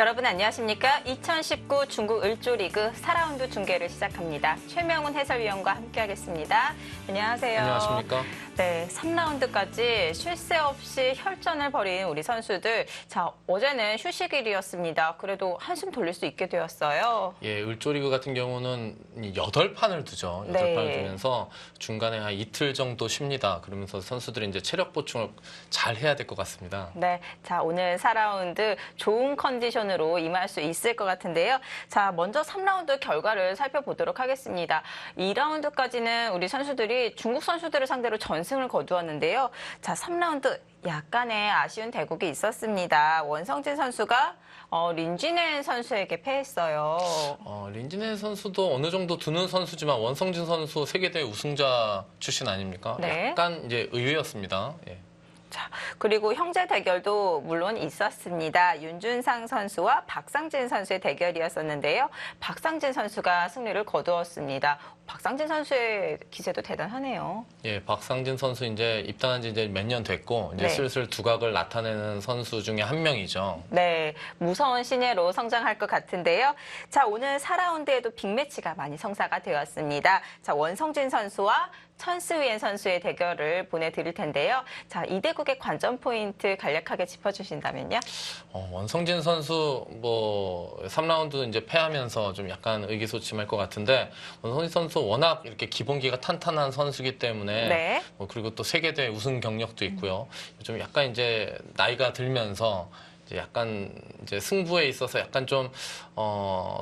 여러분 안녕하십니까? 2019 중국 을조리그 4라운드 중계를 시작합니다. 최명훈 해설위원과 함께하겠습니다. 안녕하세요. 안녕하십니까? 네, 3라운드까지 쉴 새 없이 혈전을 벌인 우리 선수들. 자, 어제는 휴식일이었습니다. 그래도 한숨 돌릴 수 있게 되었어요. 예, 을조리그 같은 경우는 8판을 두죠. 8판을 네. 두면서 중간에 한 이틀 정도 쉽니다. 그러면서 선수들이 이제 체력 보충을 잘 해야 될 것 같습니다. 네, 자 오늘 4라운드 좋은 컨디션으로 임할 수 있을 것 같은데요. 자, 먼저 3라운드 결과를 살펴보도록 하겠습니다. 2라운드까지는 우리 선수들이 중국 선수들을 상대로 전승을 거두었는데요. 자, 3라운드 약간의 아쉬운 대국이 있었습니다. 원성진 선수가 린지넨 선수에게 패했어요. 린지네 선수도 어느 정도 두는 선수지만 원성진 선수 세계대회 우승자 출신 아닙니까? 네. 약간 이제 의외였습니다. 예. 자, 그리고 형제 대결도 물론 있었습니다. 윤준상 선수와 박상진 선수의 대결이었었는데요. 박상진 선수가 승리를 거두었습니다. 박상진 선수의 기세도 대단하네요. 예, 박상진 선수 이제 입단한 지 이제 몇 년 됐고 이제 네. 슬슬 두각을 나타내는 선수 중에 한 명이죠. 네, 무서운 신예로 성장할 것 같은데요. 자, 오늘 4라운드에도 빅매치가 많이 성사가 되었습니다. 자, 원성진 선수와 천스위엔 선수의 대결을 보내드릴 텐데요. 자, 이 대국의 관전 포인트 간략하게 짚어주신다면요. 원성진 선수 뭐 3라운드 이제 패하면서 좀 약간 의기소침할 것 같은데 원성진 선수 워낙 이렇게 기본기가 탄탄한 선수이기 때문에 네. 뭐 그리고 또 세계대회 우승 경력도 있고요. 좀 약간 이제 나이가 들면서 이제 약간 이제 승부에 있어서 약간 좀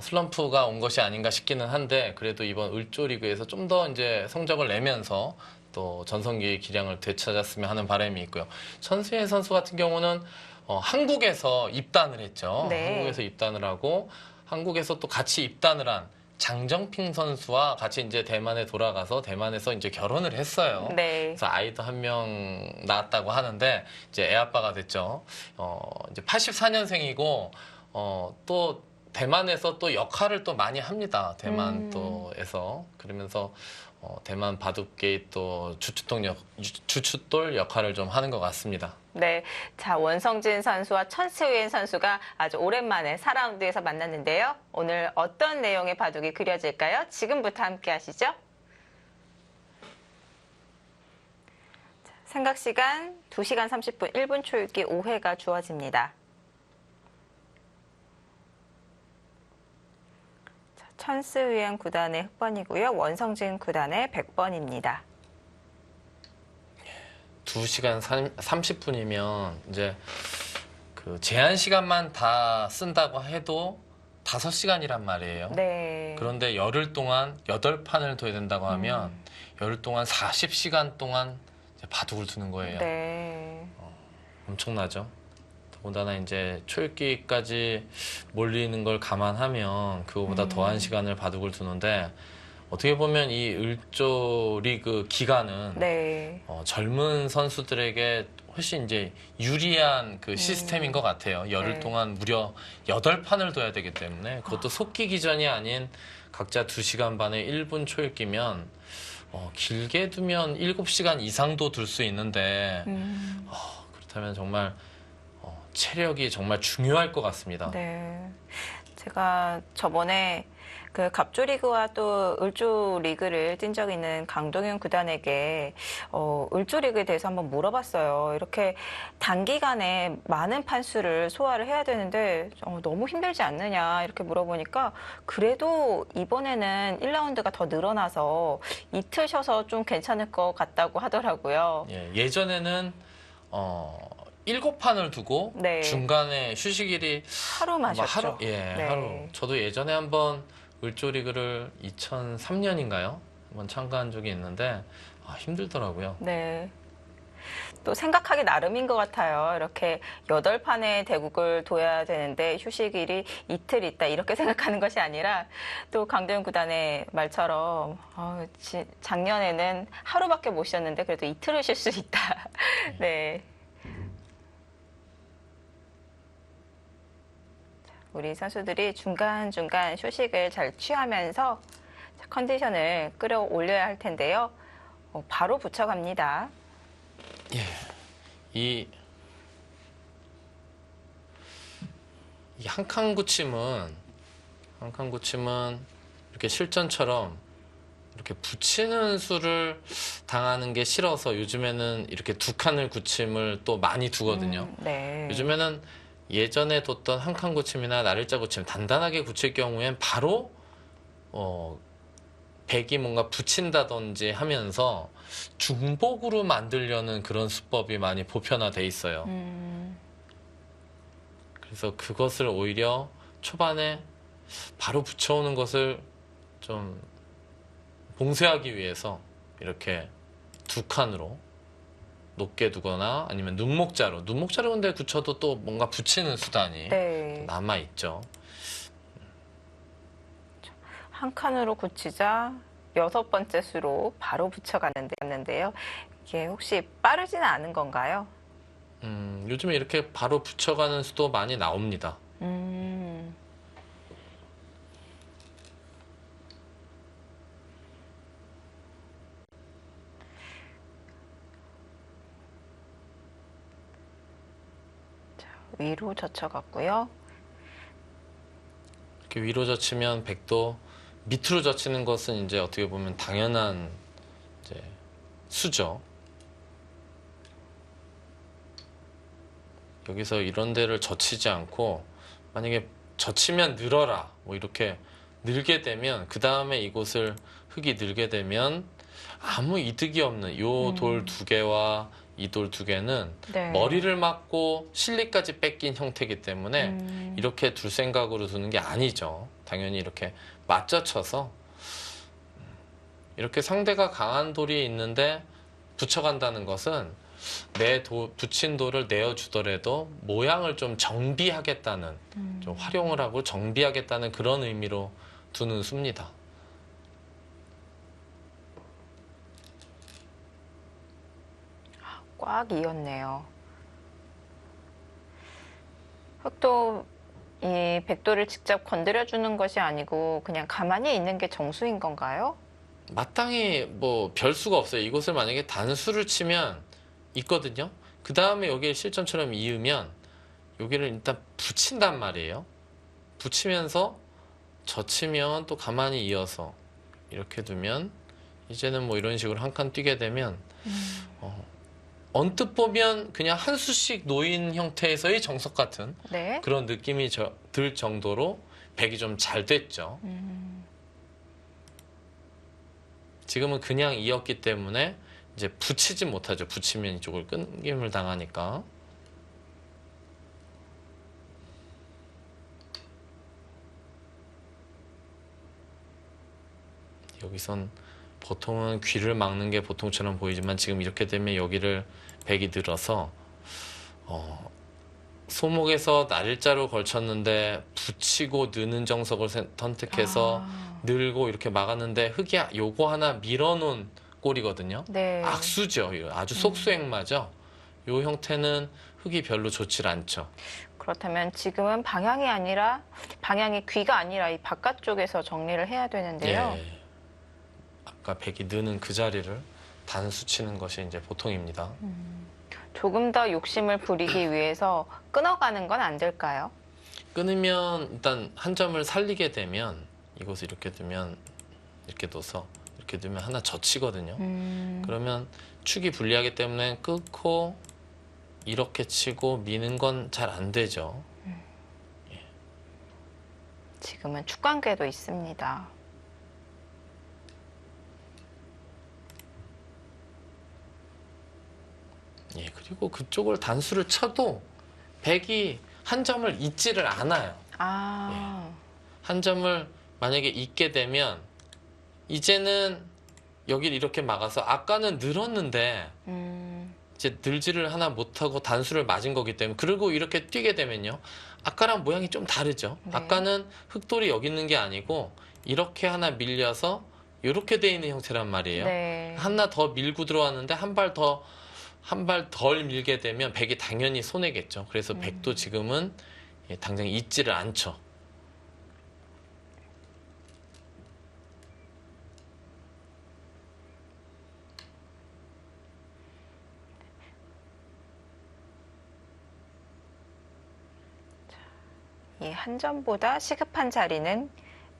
슬럼프가 온 것이 아닌가 싶기는 한데 그래도 이번 을조리그에서 좀 더 이제 성적을 내면서 또 전성기의 기량을 되찾았으면 하는 바람이 있고요. 천수현 선수 같은 경우는 한국에서 입단을 했죠. 네. 한국에서 입단을 하고 한국에서 또 같이 입단을 한 장정핑 선수와 같이 이제 대만에 돌아가서 대만에서 이제 결혼을 했어요. 네. 그래서 아이도 한 명 낳았다고 하는데 이제 애 아빠가 됐죠. 이제 84년생이고 또 대만에서 또 역할을 또 많이 합니다. 대만 또에서 그러면서 대만 바둑계의 또 주춧돌 역할을 좀 하는 것 같습니다. 네, 자 원성진 선수와 천스위엔 선수가 아주 오랜만에 4라운드에서 만났는데요. 오늘 어떤 내용의 바둑이 그려질까요? 지금부터 함께 하시죠. 자, 생각시간 2시간 30분 1분 초읽기 5회가 주어집니다. 천스위엔 구단의 흑번이고요. 원성진 구단의 100번입니다. 2시간 30분이면 이제 그 제한 시간만 다 쓴다고 해도 5시간이란 말이에요. 네. 그런데 열흘 동안 8판을 둬야 된다고 하면 열흘 동안 40시간 동안 이제 바둑을 두는 거예요. 네. 엄청나죠. 더군다나 이제 초읽기까지 몰리는 걸 감안하면 그거보다 더한 시간을 바둑을 두는데 어떻게 보면 이 을조리그 기간은 네. 젊은 선수들에게 훨씬 이제 유리한 그 시스템인 것 같아요. 열흘 네. 동안 무려 8판을 둬야 되기 때문에 그것도 속기 기전이 아닌 각자 2시간 반에 1분 초읽기면 길게 두면 7시간 이상도 둘 수 있는데 그렇다면 정말 체력이 정말 중요할 것 같습니다. 네. 제가 저번에 그 갑조리그와 또 을조리그를 뛴 적 있는 강동윤 구단에게 을조리그에 대해서 한번 물어봤어요. 이렇게 단기간에 많은 판수를 소화를 해야 되는데 너무 힘들지 않느냐 이렇게 물어보니까 그래도 이번에는 1라운드가 더 늘어나서 이틀 쉬어서 좀 괜찮을 것 같다고 하더라고요. 예전에는 7판을 두고 네. 중간에 휴식일이 하루 마셨죠. 네. 하루. 저도 예전에 한번 을조리그를 2003년인가요? 한번 참가한 적이 있는데 힘들더라고요. 네. 또 생각하기 나름인 것 같아요. 이렇게 8판의 대국을 둬야 되는데 휴식일이 이틀 있다 이렇게 생각하는 것이 아니라 또 강도현 구단의 말처럼 작년에는 하루밖에 못 쉬었는데 그래도 이틀을 쉴 수 있다. 네. 우리 선수들이 중간중간 휴식을 잘 취하면서 컨디션을 끌어올려야 할 텐데요. 바로 붙여갑니다. 예, 이 한 칸 굳힘은 이렇게 실전처럼 이렇게 붙이는 수를 당하는 게 싫어서 요즘에는 이렇게 두 칸을 굳힘을 또 많이 두거든요. 네. 요즘에는 예전에 뒀던 한 칸 굳힘이나 나를자 굳힘 단단하게 굳힐 경우엔 바로 백이 뭔가 붙인다든지 하면서 중복으로 만들려는 그런 수법이 많이 보편화돼 있어요. 그래서 그것을 오히려 초반에 바로 붙여오는 것을 좀 봉쇄하기 위해서 이렇게 두 칸으로 높게 두거나 아니면 눈목자로 근데 굳혀도 또 뭔가 붙이는 수단이 네. 남아있죠. 한 칸으로 굳히자 6번째 수로 바로 붙여갔는데요. 이게 혹시 빠르지는 않은 건가요? 요즘에 이렇게 바로 붙여가는 수도 많이 나옵니다. 위로 젖혀갔고요. 이렇게 위로 젖히면 백도 밑으로 젖히는 것은 이제 어떻게 보면 당연한 이제 수죠. 여기서 이런 데를 젖히지 않고 만약에 젖히면 늘어라 뭐 이렇게 늘게 되면 그 다음에 이곳을 흙이 늘게 되면 아무 이득이 없는 요 돌 두 개와 이 돌 두 개는 네. 머리를 맞고 실리까지 뺏긴 형태이기 때문에 이렇게 둘 생각으로 두는 게 아니죠. 당연히 이렇게 맞젖혀서 이렇게 상대가 강한 돌이 있는데 붙여간다는 것은 붙인 돌을 내어주더라도 모양을 좀 정비하겠다는, 좀 활용을 하고 정비하겠다는 그런 의미로 두는 수입니다. 꽉 이었네요. 흙도 이 백도를 직접 건드려주는 것이 아니고 그냥 가만히 있는 게 정수인 건가요? 마땅히 뭐 별수가 없어요. 이곳을 만약에 단수를 치면 있거든요. 그 다음에 여기에 실전처럼 이으면 여기를 일단 붙인단 말이에요. 붙이면서 젖히면 또 가만히 이어서 이렇게 두면 이제는 뭐 이런 식으로 한 칸 뛰게 되면 언뜻 보면 그냥 한 수씩 놓인 형태에서의 정석 같은 네. 그런 느낌이 들 정도로 백이 좀 잘 됐죠. 지금은 그냥 이었기 때문에 이제 붙이지 못하죠. 붙이면 이쪽을 끊김을 당하니까. 여기선 보통은 귀를 막는 게 보통처럼 보이지만 지금 이렇게 되면 여기를 백이 늘어서 소목에서 날짜로 걸쳤는데 붙이고 느는 정석을 선택해서 늘고 이렇게 막았는데 흙이 요거 하나 밀어놓은 꼴이거든요. 네. 악수죠. 아주 속수행마죠. 요 형태는 흙이 별로 좋질 않죠. 그렇다면 지금은 방향이 귀가 아니라 이 바깥쪽에서 정리를 해야 되는데요. 예. 아까 백이 느는 그 자리를 단수 치는 것이 이제 보통입니다. 조금 더 욕심을 부리기 위해서 끊어가는 건 안 될까요? 끊으면 일단 한 점을 살리게 되면 이곳을 이렇게 두면 이렇게 둬서 이렇게 두면 하나 젖히거든요. 그러면 축이 불리하기 때문에 끊고 이렇게 치고 미는 건 잘 안 되죠. 지금은 축관계도 있습니다. 예, 그리고 그쪽을 단수를 쳐도 백이 한 점을 잊지를 않아요. 한 점을 만약에 잊게 되면 이제는 여기를 이렇게 막아서 아까는 늘었는데 이제 늘지를 하나 못하고 단수를 맞은 거기 때문에 그리고 이렇게 뛰게 되면요. 아까랑 모양이 좀 다르죠. 네. 아까는 흙돌이 여기 있는 게 아니고 이렇게 하나 밀려서 이렇게 돼 있는 형태란 말이에요. 네. 하나 더 밀고 들어왔는데 한 발 덜 밀게 되면 백이 당연히 손해겠죠. 그래서 백도 지금은 당장 잊지를 않죠. 이 한 점보다 시급한 자리는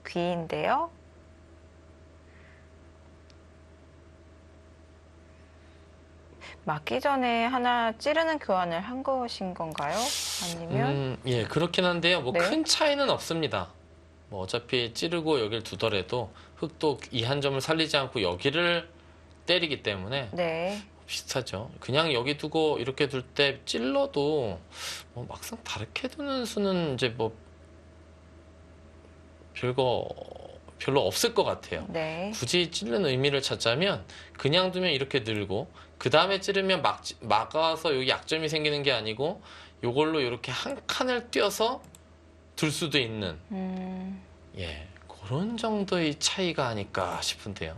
귀인데요. 맞기 전에 하나 찌르는 교환을 한 것인 건가요? 아니면 예, 그렇긴 한데요. 뭐 네. 큰 차이는 없습니다. 뭐 어차피 찌르고 여길 두더라도 흑도 이 한 점을 살리지 않고 여기를 때리기 때문에 네. 비슷하죠. 그냥 여기 두고 이렇게 둘 때 찔러도 뭐 막상 다르게 두는 수는 이제 뭐 별로 없을 것 같아요. 네. 굳이 찌르는 의미를 찾자면 그냥 두면 이렇게 늘고 그 다음에 찌르면 막아서 여기 약점이 생기는 게 아니고 요걸로 이렇게 한 칸을 띄어서 둘 수도 있는 예, 그런 정도의 차이가 아닐까 싶은데요.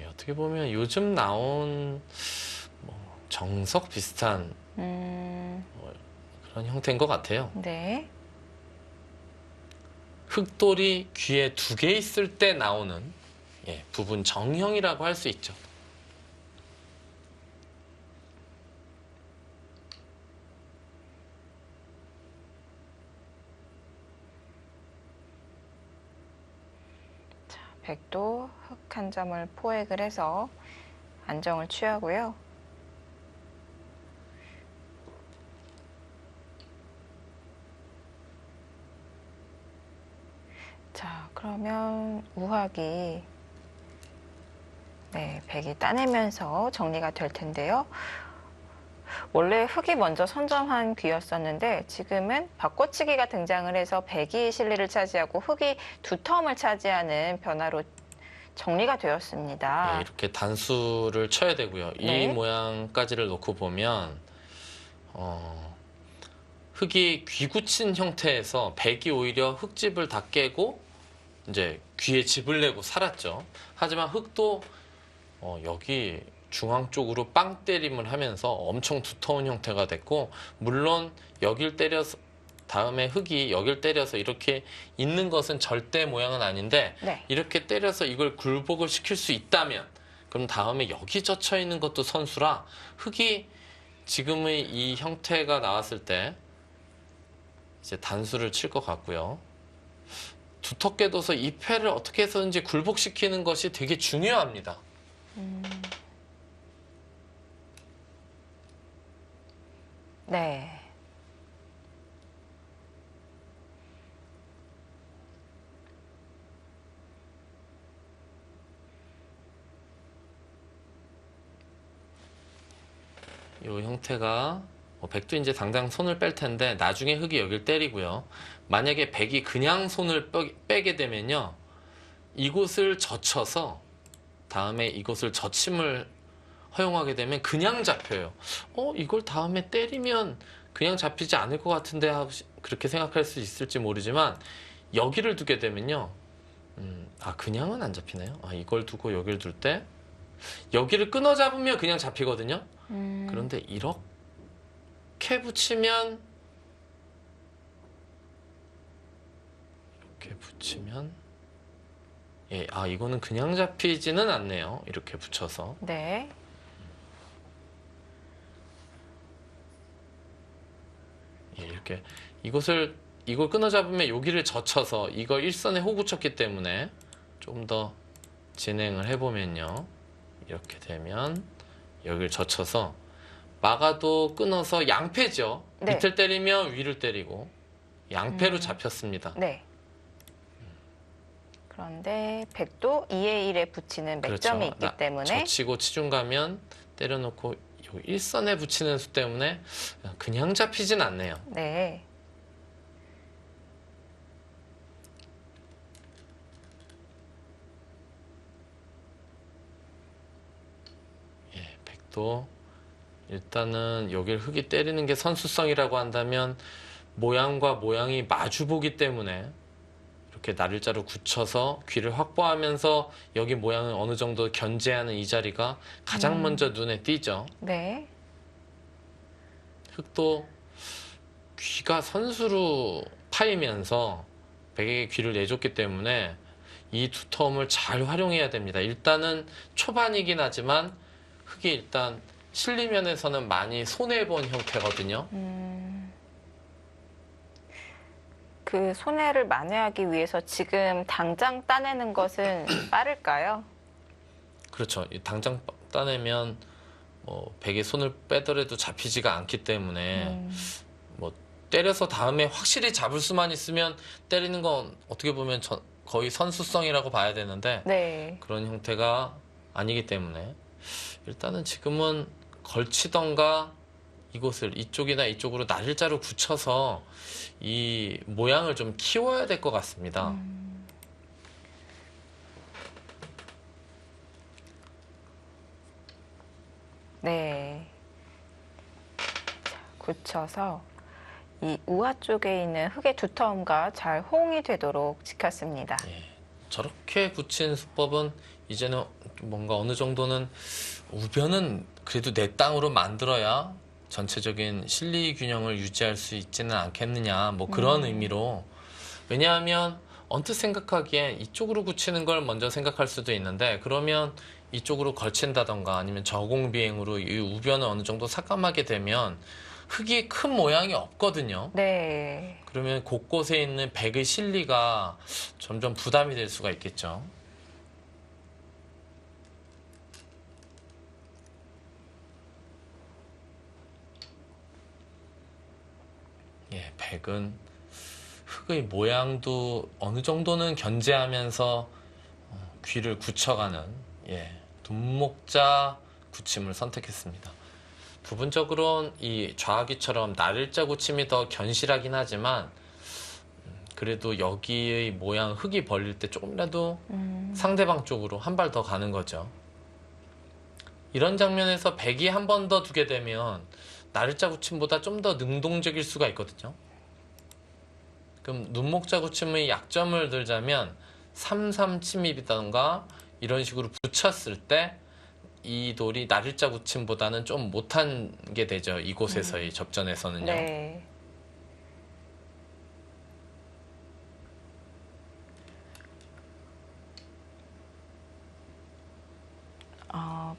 예, 어떻게 보면 요즘 나온 뭐 정석 비슷한 그런 형태인 것 같아요. 네. 흑돌이 귀에 2개 있을 때 나오는 예, 부분 정형이라고 할 수 있죠. 백도 흑 한 점을 포획을 해서 안정을 취하고요. 자, 그러면 우학이 네, 백이 따내면서 정리가 될 텐데요. 원래 흑이 먼저 선점한 귀였었는데 지금은 바꿔치기가 등장을 해서 백이 실리를 차지하고 흑이 2텀을 차지하는 변화로 정리가 되었습니다. 예, 이렇게 단수를 쳐야 되고요. 네. 이 모양까지를 놓고 보면 흑이 귀굳힌 형태에서 백이 오히려 흑집을 다 깨고 이제 귀에 집을 내고 살았죠. 하지만 흑도 여기 중앙 쪽으로 빵 때림을 하면서 엄청 두터운 형태가 됐고, 물론 여길 때려서 다음에 흑이 여길 때려서 이렇게 있는 것은 절대 모양은 아닌데 네. 이렇게 때려서 이걸 굴복을 시킬 수 있다면 그럼 다음에 여기 젖혀 있는 것도 선수라 흑이 지금의 이 형태가 나왔을 때 이제 단수를 칠 것 같고요. 두텁게 둬서 이 패를 어떻게 해서든지 굴복시키는 것이 되게 중요합니다. 네. 이 형태가 백도 이제 당장 손을 뺄 텐데 나중에 흑이 여길 때리고요. 만약에 백이 그냥 손을 빼게 되면요. 이곳을 젖혀서 다음에 이곳을 젖힘을 허용하게 되면 그냥 잡혀요. 이걸 다음에 때리면 그냥 잡히지 않을 것 같은데 하고 그렇게 생각할 수 있을지 모르지만 여기를 두게 되면요. 그냥은 안 잡히나요? 이걸 두고 여기를 둘 때 여기를 끊어 잡으면 그냥 잡히거든요. 그런데 이렇게 붙이면 예, 이거는 그냥 잡히지는 않네요. 이렇게 붙여서. 네. 예, 이렇게 이걸 끊어 잡으면 여기를 젖혀서 이걸 일선에 호구 쳤기 때문에 좀 더 진행을 해보면요. 이렇게 되면 여기를 젖혀서 막아도 끊어서 양패죠. 네. 밑을 때리면 위를 때리고 양패로 잡혔습니다. 네. 그런데 백도 2의 1에 붙이는 맥점이 있기 때문에 젖히고 치중 가면 때려놓고 일선에 붙이는 수 때문에 그냥 잡히진 않네요. 네. 예, 백도 일단은 여기를 흑이 때리는 게 선수성이라고 한다면 모양과 모양이 마주보기 때문에 이렇게 날일자로 굳혀서 귀를 확보하면서 여기 모양을 어느 정도 견제하는 이 자리가 가장 먼저 눈에 띄죠. 네. 흑도 귀가 선수로 파이면서 백에게 귀를 내줬기 때문에 이 두터움을 잘 활용해야 됩니다. 일단은 초반이긴 하지만 흙이 일단 실리면에서는 많이 손해본 형태거든요. 그 손해를 만회하기 위해서 지금 당장 따내는 것은 빠를까요? 그렇죠. 이 당장 따내면 뭐 백의 손을 빼더라도 잡히지가 않기 때문에 뭐 때려서 다음에 확실히 잡을 수만 있으면 때리는 건 어떻게 보면 거의 선수성이라고 봐야 되는데 네. 그런 형태가 아니기 때문에 일단은 지금은 걸치던가 이곳을 이쪽이나 이쪽으로 날일자로 굳혀서 이 모양을 좀 키워야 될 것 같습니다. 네. 자, 굳혀서 이 우하 쪽에 있는 흙의 두터움과 잘 호응이 되도록 지켰습니다. 예, 저렇게 굳힌 수법은 이제는 뭔가 어느 정도는 우변은 그래도 내 땅으로 만들어야 전체적인 실리 균형을 유지할 수 있지는 않겠느냐 뭐 그런 의미로 왜냐하면 언뜻 생각하기엔 이쪽으로 굳히는 걸 먼저 생각할 수도 있는데 그러면 이쪽으로 걸친다던가 아니면 저공비행으로 이 우변을 어느 정도 삭감하게 되면 흙이 큰 모양이 없거든요. 네. 그러면 곳곳에 있는 백의 실리가 점점 부담이 될 수가 있겠죠. 예, 백은 흙의 모양도 어느 정도는 견제하면서 귀를 굳혀가는 눈목자 굳힘을 선택했습니다. 부분적으로는 이 좌귀처럼 날일자 굳힘이 더 견실하긴 하지만 그래도 여기의 모양 흙이 벌릴 때 조금이라도 상대방 쪽으로 한 발 더 가는 거죠. 이런 장면에서 백이 한 번 더 두게 되면 날일자 굳힘보다 좀 더 능동적일 수가 있거든요. 그럼 눈목자 굳힘의 약점을 들자면 3-3 침입이던가 이런 식으로 붙였을 때 이 돌이 날일자 굳힘보다는 좀 못한 게 되죠. 이곳에서의 접전에서는요. 네.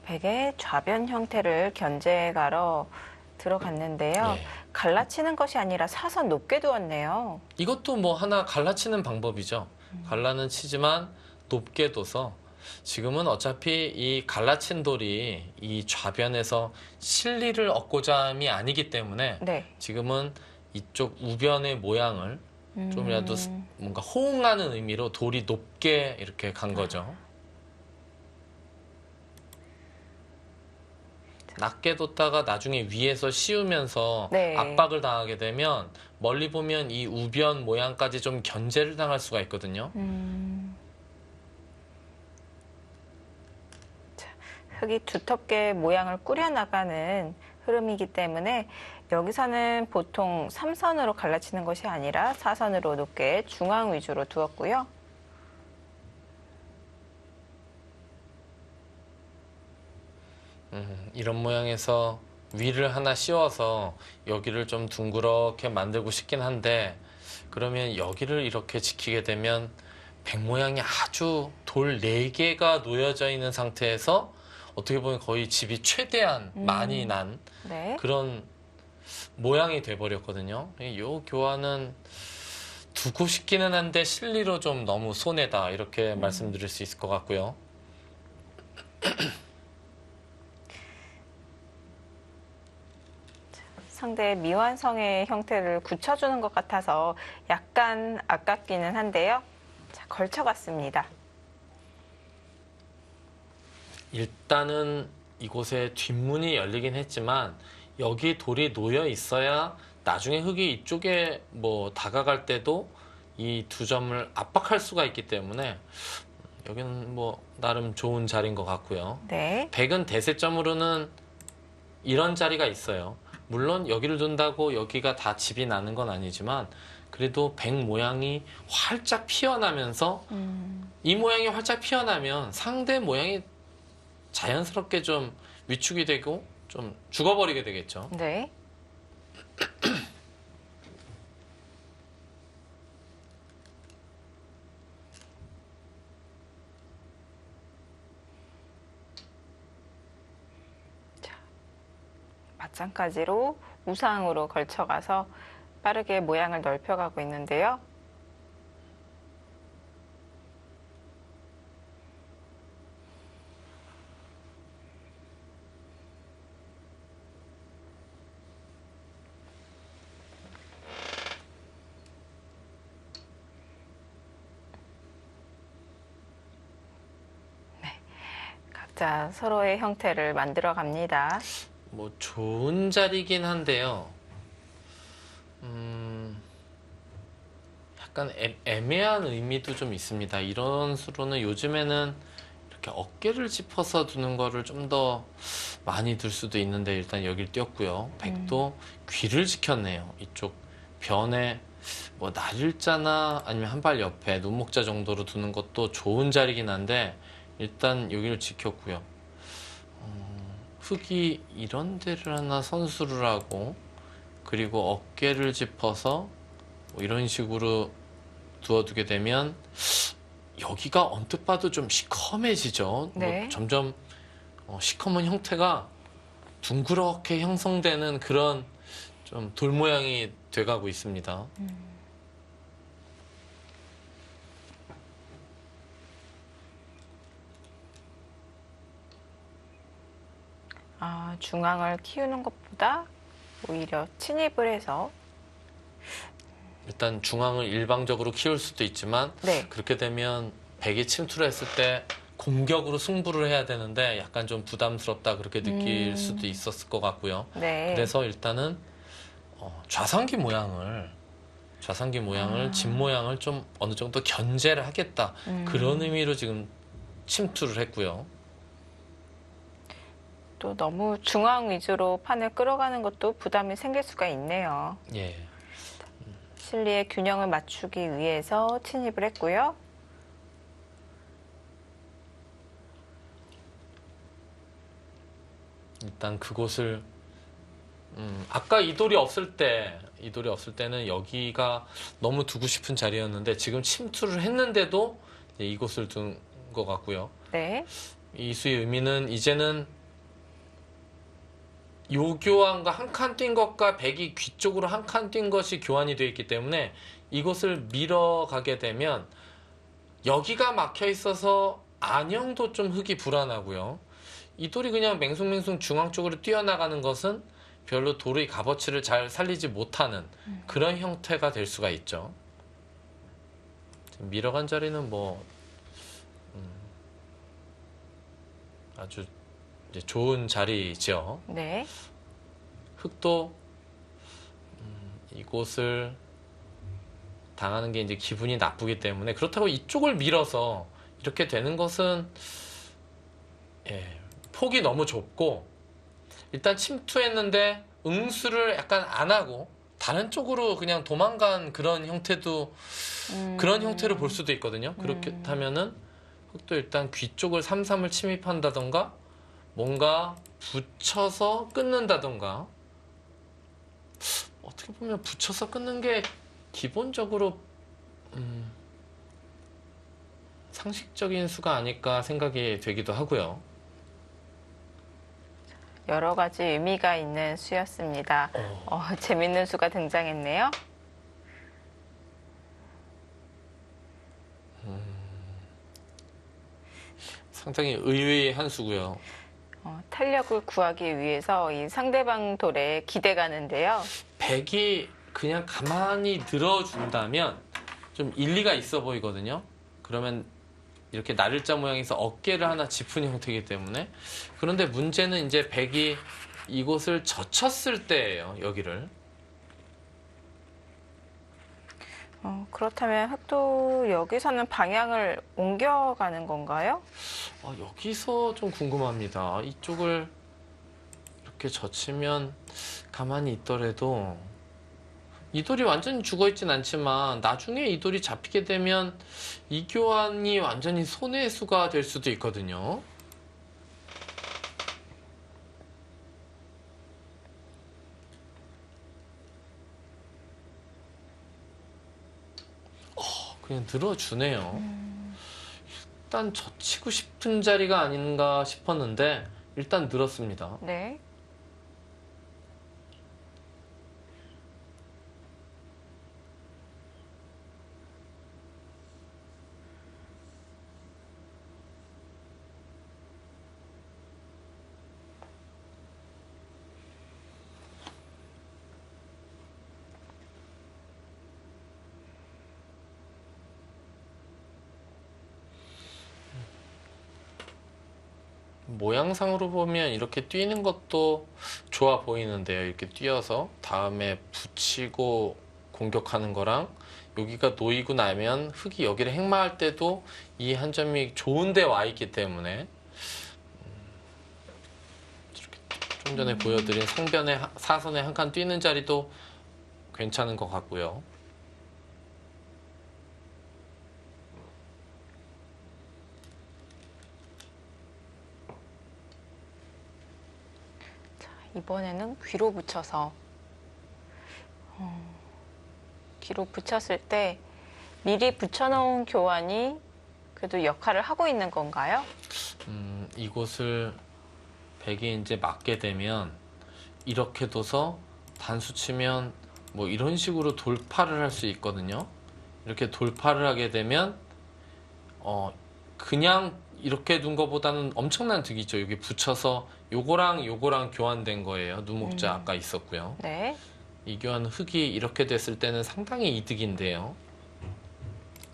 백의 좌변 형태를 견제가러 들어갔는데요. 예. 갈라치는 것이 아니라 사선 높게 두었네요. 이것도 뭐 하나 갈라치는 방법이죠. 갈라는 치지만 높게 둬서 지금은 어차피 이 갈라친 돌이 이 좌변에서 실리를 얻고자 함이 아니기 때문에 네. 지금은 이쪽 우변의 모양을 좀이라도 뭔가 호응하는 의미로 돌이 높게 이렇게 간 거죠. 낮게 뒀다가 나중에 위에서 씌우면서 네. 압박을 당하게 되면 멀리 보면 이 우변 모양까지 좀 견제를 당할 수가 있거든요. 자, 흙이 두텁게 모양을 꾸려나가는 흐름이기 때문에 여기서는 보통 3선으로 갈라치는 것이 아니라 4선으로 높게 중앙 위주로 두었고요. 이런 모양에서 위를 하나 씌워서 여기를 좀 둥그렇게 만들고 싶긴 한데 그러면 여기를 이렇게 지키게 되면 백 모양이 아주 돌 4개가 놓여져 있는 상태에서 어떻게 보면 거의 집이 최대한 많이 난 네. 그런 모양이 돼버렸거든요. 이 교환은 두고 싶기는 한데 실리로 좀 너무 손해다 이렇게 말씀드릴 수 있을 것 같고요. 상대의 미완성의 형태를 굳혀주는 것 같아서 약간 아깝기는 한데요. 자, 걸쳐봤습니다. 일단은 이곳에 뒷문이 열리긴 했지만 여기 돌이 놓여 있어야 나중에 흙이 이쪽에 뭐 다가갈 때도 이 두 점을 압박할 수가 있기 때문에 여기는 뭐 나름 좋은 자리인 것 같고요. 네. 백은 대세점으로는 이런 자리가 있어요. 물론 여기를 둔다고 여기가 다 집이 나는 건 아니지만 그래도 백 모양이 활짝 피어나면서 이 모양이 활짝 피어나면 상대 모양이 자연스럽게 좀 위축이 되고 좀 죽어버리게 되겠죠. 네. 마찬가지로 우상으로 걸쳐가서 빠르게 모양을 넓혀가고 있는데요. 각자 서로의 형태를 만들어 갑니다. 뭐 좋은 자리긴 한데요. 약간 애매한 의미도 좀 있습니다. 이런 수로는 요즘에는 이렇게 어깨를 짚어서 두는 거를 좀 더 많이 들 수도 있는데 일단 여길 띄었고요. 백도 귀를 지켰네요. 이쪽 변에 뭐 날일자나 아니면 한 발 옆에 눈목자 정도로 두는 것도 좋은 자리긴 한데 일단 여기를 지켰고요. 흙이 이런 데를 하나 선수를 하고 그리고 어깨를 짚어서 뭐 이런 식으로 두어두게 되면 여기가 언뜻 봐도 좀 시커매지죠. 네. 뭐 점점 시커먼 형태가 둥그렇게 형성되는 그런 좀 돌 모양이 돼가고 있습니다. 중앙을 키우는 것보다 오히려 침입을 해서 일단 중앙을 일방적으로 키울 수도 있지만 네. 그렇게 되면 백이 침투를 했을 때 공격으로 승부를 해야 되는데 약간 좀 부담스럽다 그렇게 느낄 수도 있었을 것 같고요. 네. 그래서 일단은 좌상기 모양을 집 모양을 좀 어느 정도 견제를 하겠다 그런 의미로 지금 침투를 했고요. 또 너무 중앙 위주로 판을 끌어가는 것도 부담이 생길 수가 있네요. 예. 실리의 균형을 맞추기 위해서 침입을 했고요. 일단 그곳을 아까 이돌이 없을 때는 여기가 너무 두고 싶은 자리였는데 지금 침투를 했는데도 이곳을 둔 것 같고요. 네. 이 수의 의미는 이제는 요 교환과 한 칸 뛴 것과 백이 귀 쪽으로 한 칸 뛴 것이 교환이 되어 있기 때문에 이곳을 밀어가게 되면 여기가 막혀 있어서 안형도 좀 흙이 불안하고요. 이 돌이 그냥 맹숭맹숭 중앙 쪽으로 뛰어나가는 것은 별로 돌의 값어치를 잘 살리지 못하는 그런 형태가 될 수가 있죠. 밀어간 자리는 뭐 아주 이제 좋은 자리죠. 네. 흙도 이곳을 당하는 게 이제 기분이 나쁘기 때문에 그렇다고 이쪽을 밀어서 이렇게 되는 것은 폭이 너무 좁고 일단 침투했는데 응수를 약간 안 하고 다른 쪽으로 그냥 도망간 그런 형태도 그런 형태로 볼 수도 있거든요. 그렇게 하면은 흙도 일단 귀 쪽을 삼삼을 침입한다던가 뭔가 붙여서 끊는다던가 어떻게 보면 붙여서 끊는 게 기본적으로 상식적인 수가 아닐까 생각이 되기도 하고요. 여러 가지 의미가 있는 수였습니다. 재밌는 수가 등장했네요. 상당히 의외의 한 수고요. 탄력을 구하기 위해서 이 상대방 돌에 기대가는데요. 백이 그냥 가만히 들어준다면 좀 일리가 있어 보이거든요. 그러면 이렇게 나를자 모양에서 어깨를 하나 짚은 형태이기 때문에 그런데 문제는 이제 백이 이곳을 젖혔을 때예요. 여기를. 그렇다면 흑도 여기서는 방향을 옮겨가는 건가요? 여기서 좀 궁금합니다. 이쪽을 이렇게 젖히면 가만히 있더라도 이 돌이 완전히 죽어있진 않지만 나중에 이 돌이 잡히게 되면 이 교환이 완전히 손해수가 될 수도 있거든요. 그냥 늘어주네요. 일단 젖히고 싶은 자리가 아닌가 싶었는데 일단 늘었습니다. 네. 모양상으로 보면 이렇게 뛰는 것도 좋아 보이는데요. 이렇게 뛰어서 다음에 붙이고 공격하는 거랑 여기가 놓이고 나면 흙이 여기를 행마할 때도 이 한 점이 좋은데 와 있기 때문에 이렇게 좀 전에 보여드린 상변의 사선에 한 칸 뛰는 자리도 괜찮은 것 같고요. 이번에는 귀로 붙여서 귀로 붙였을 때 미리 붙여놓은 교환이 그래도 역할을 하고 있는 건가요? 이곳을 백이 이제 맞게 되면 이렇게 둬서 단수 치면 뭐 이런 식으로 돌파를 할 수 있거든요. 이렇게 돌파를 하게 되면 그냥 이렇게 둔 것보다는 엄청난 득이죠. 여기 붙여서 요거랑 요거랑 교환된 거예요. 누목자 아까 있었고요. 네. 이 교환 흙이 이렇게 됐을 때는 상당히 이득인데요.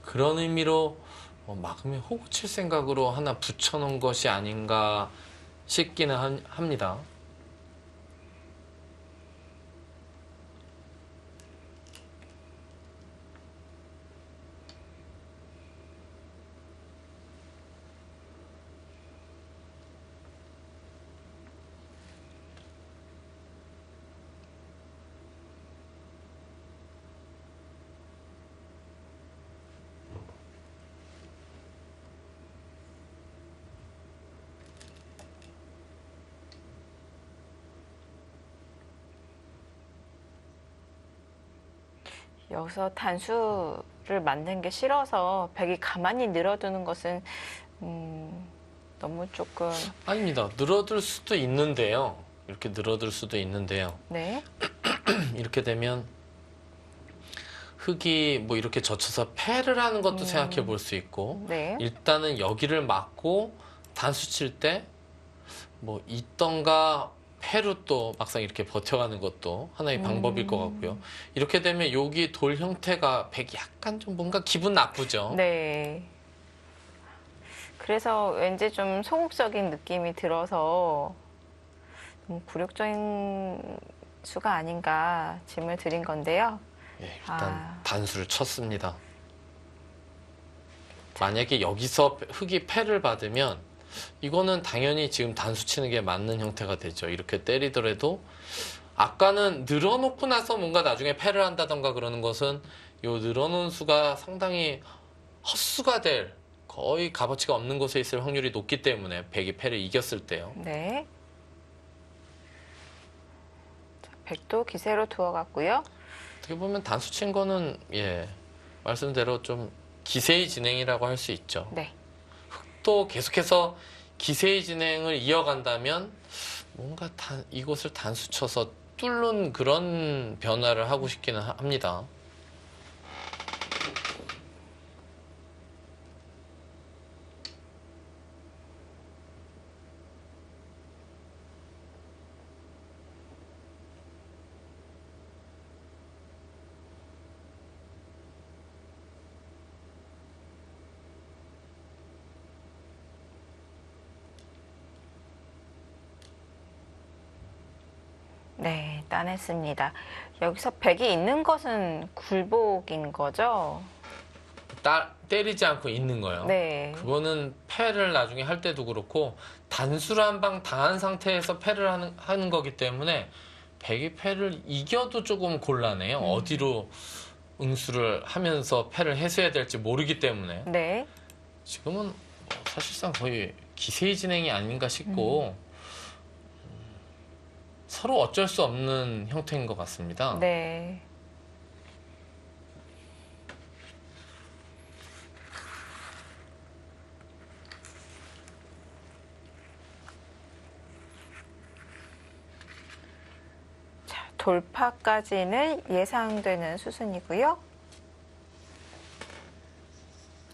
그런 의미로 막으면 호구 칠 생각으로 하나 붙여놓은 것이 아닌가 싶기는 합니다. 여기서 단수를 만든 게 싫어서 백이 가만히 늘어두는 것은 너무 조금 아닙니다. 늘어들 수도 있는데요. 이렇게 늘어들 수도 있는데요. 네. 이렇게 되면 흙이 뭐 이렇게 젖혀서 패를 하는 것도 생각해 볼 수 있고 네. 일단은 여기를 막고 단수 칠 때 뭐 있던가 패로 또 막상 이렇게 버텨가는 것도 하나의 방법일 것 같고요. 이렇게 되면 여기 돌 형태가 백이 약간 좀 뭔가 기분 나쁘죠. 네. 그래서 왠지 좀 소극적인 느낌이 들어서 너무 굴욕적인 수가 아닌가 질문을 드린 건데요. 예, 일단 단수를 쳤습니다. 자. 만약에 여기서 흙이 패를 받으면 이거는 당연히 지금 단수 치는 게 맞는 형태가 되죠. 이렇게 때리더라도 아까는 늘어놓고 나서 뭔가 나중에 패를 한다던가 그러는 것은 요 늘어놓은 수가 상당히 헛수가 될 거의 값어치가 없는 곳에 있을 확률이 높기 때문에 백이 패를 이겼을 때요. 네. 자, 백도 기세로 두어갔고요. 어떻게 보면 단수 친 거는 말씀대로 좀 기세의 진행이라고 할 수 있죠. 네. 또 계속해서 기세의 진행을 이어간다면 뭔가 이곳을 단수 쳐서 뚫는 그런 변화를 하고 싶기는 합니다. 네, 따냈습니다. 여기서 백이 있는 것은 굴복인 거죠? 때리지 않고 있는 거예요. 네. 그거는 패를 나중에 할 때도 그렇고 단수를 한 방 당한 상태에서 패를 하는 거기 때문에 백이 패를 이겨도 조금 곤란해요. 어디로 응수를 하면서 패를 해소해야 될지 모르기 때문에 네. 지금은 사실상 거의 기세의 진행이 아닌가 싶고 서로 어쩔 수 없는 형태인 것 같습니다. 네. 자, 돌파까지는 예상되는 수순이고요.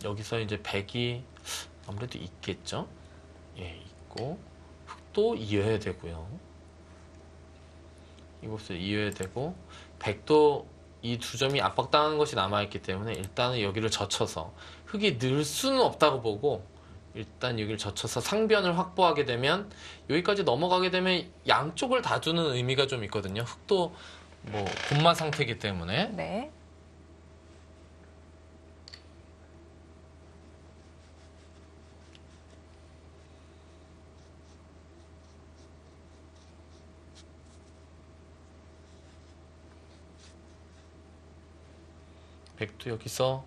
여기서 이제 백이 아무래도 있겠죠? 예, 있고 흙도 이어야 되고요. 이곳을 이어야 되고 백도 이 두 점이 압박당하는 것이 남아있기 때문에 일단은 여기를 젖혀서 흙이 늘 수는 없다고 보고 일단 여기를 젖혀서 상변을 확보하게 되면 여기까지 넘어가게 되면 양쪽을 다 두는 의미가 좀 있거든요. 흙도 뭐 곤마 상태이기 때문에. 네. 백도 여기서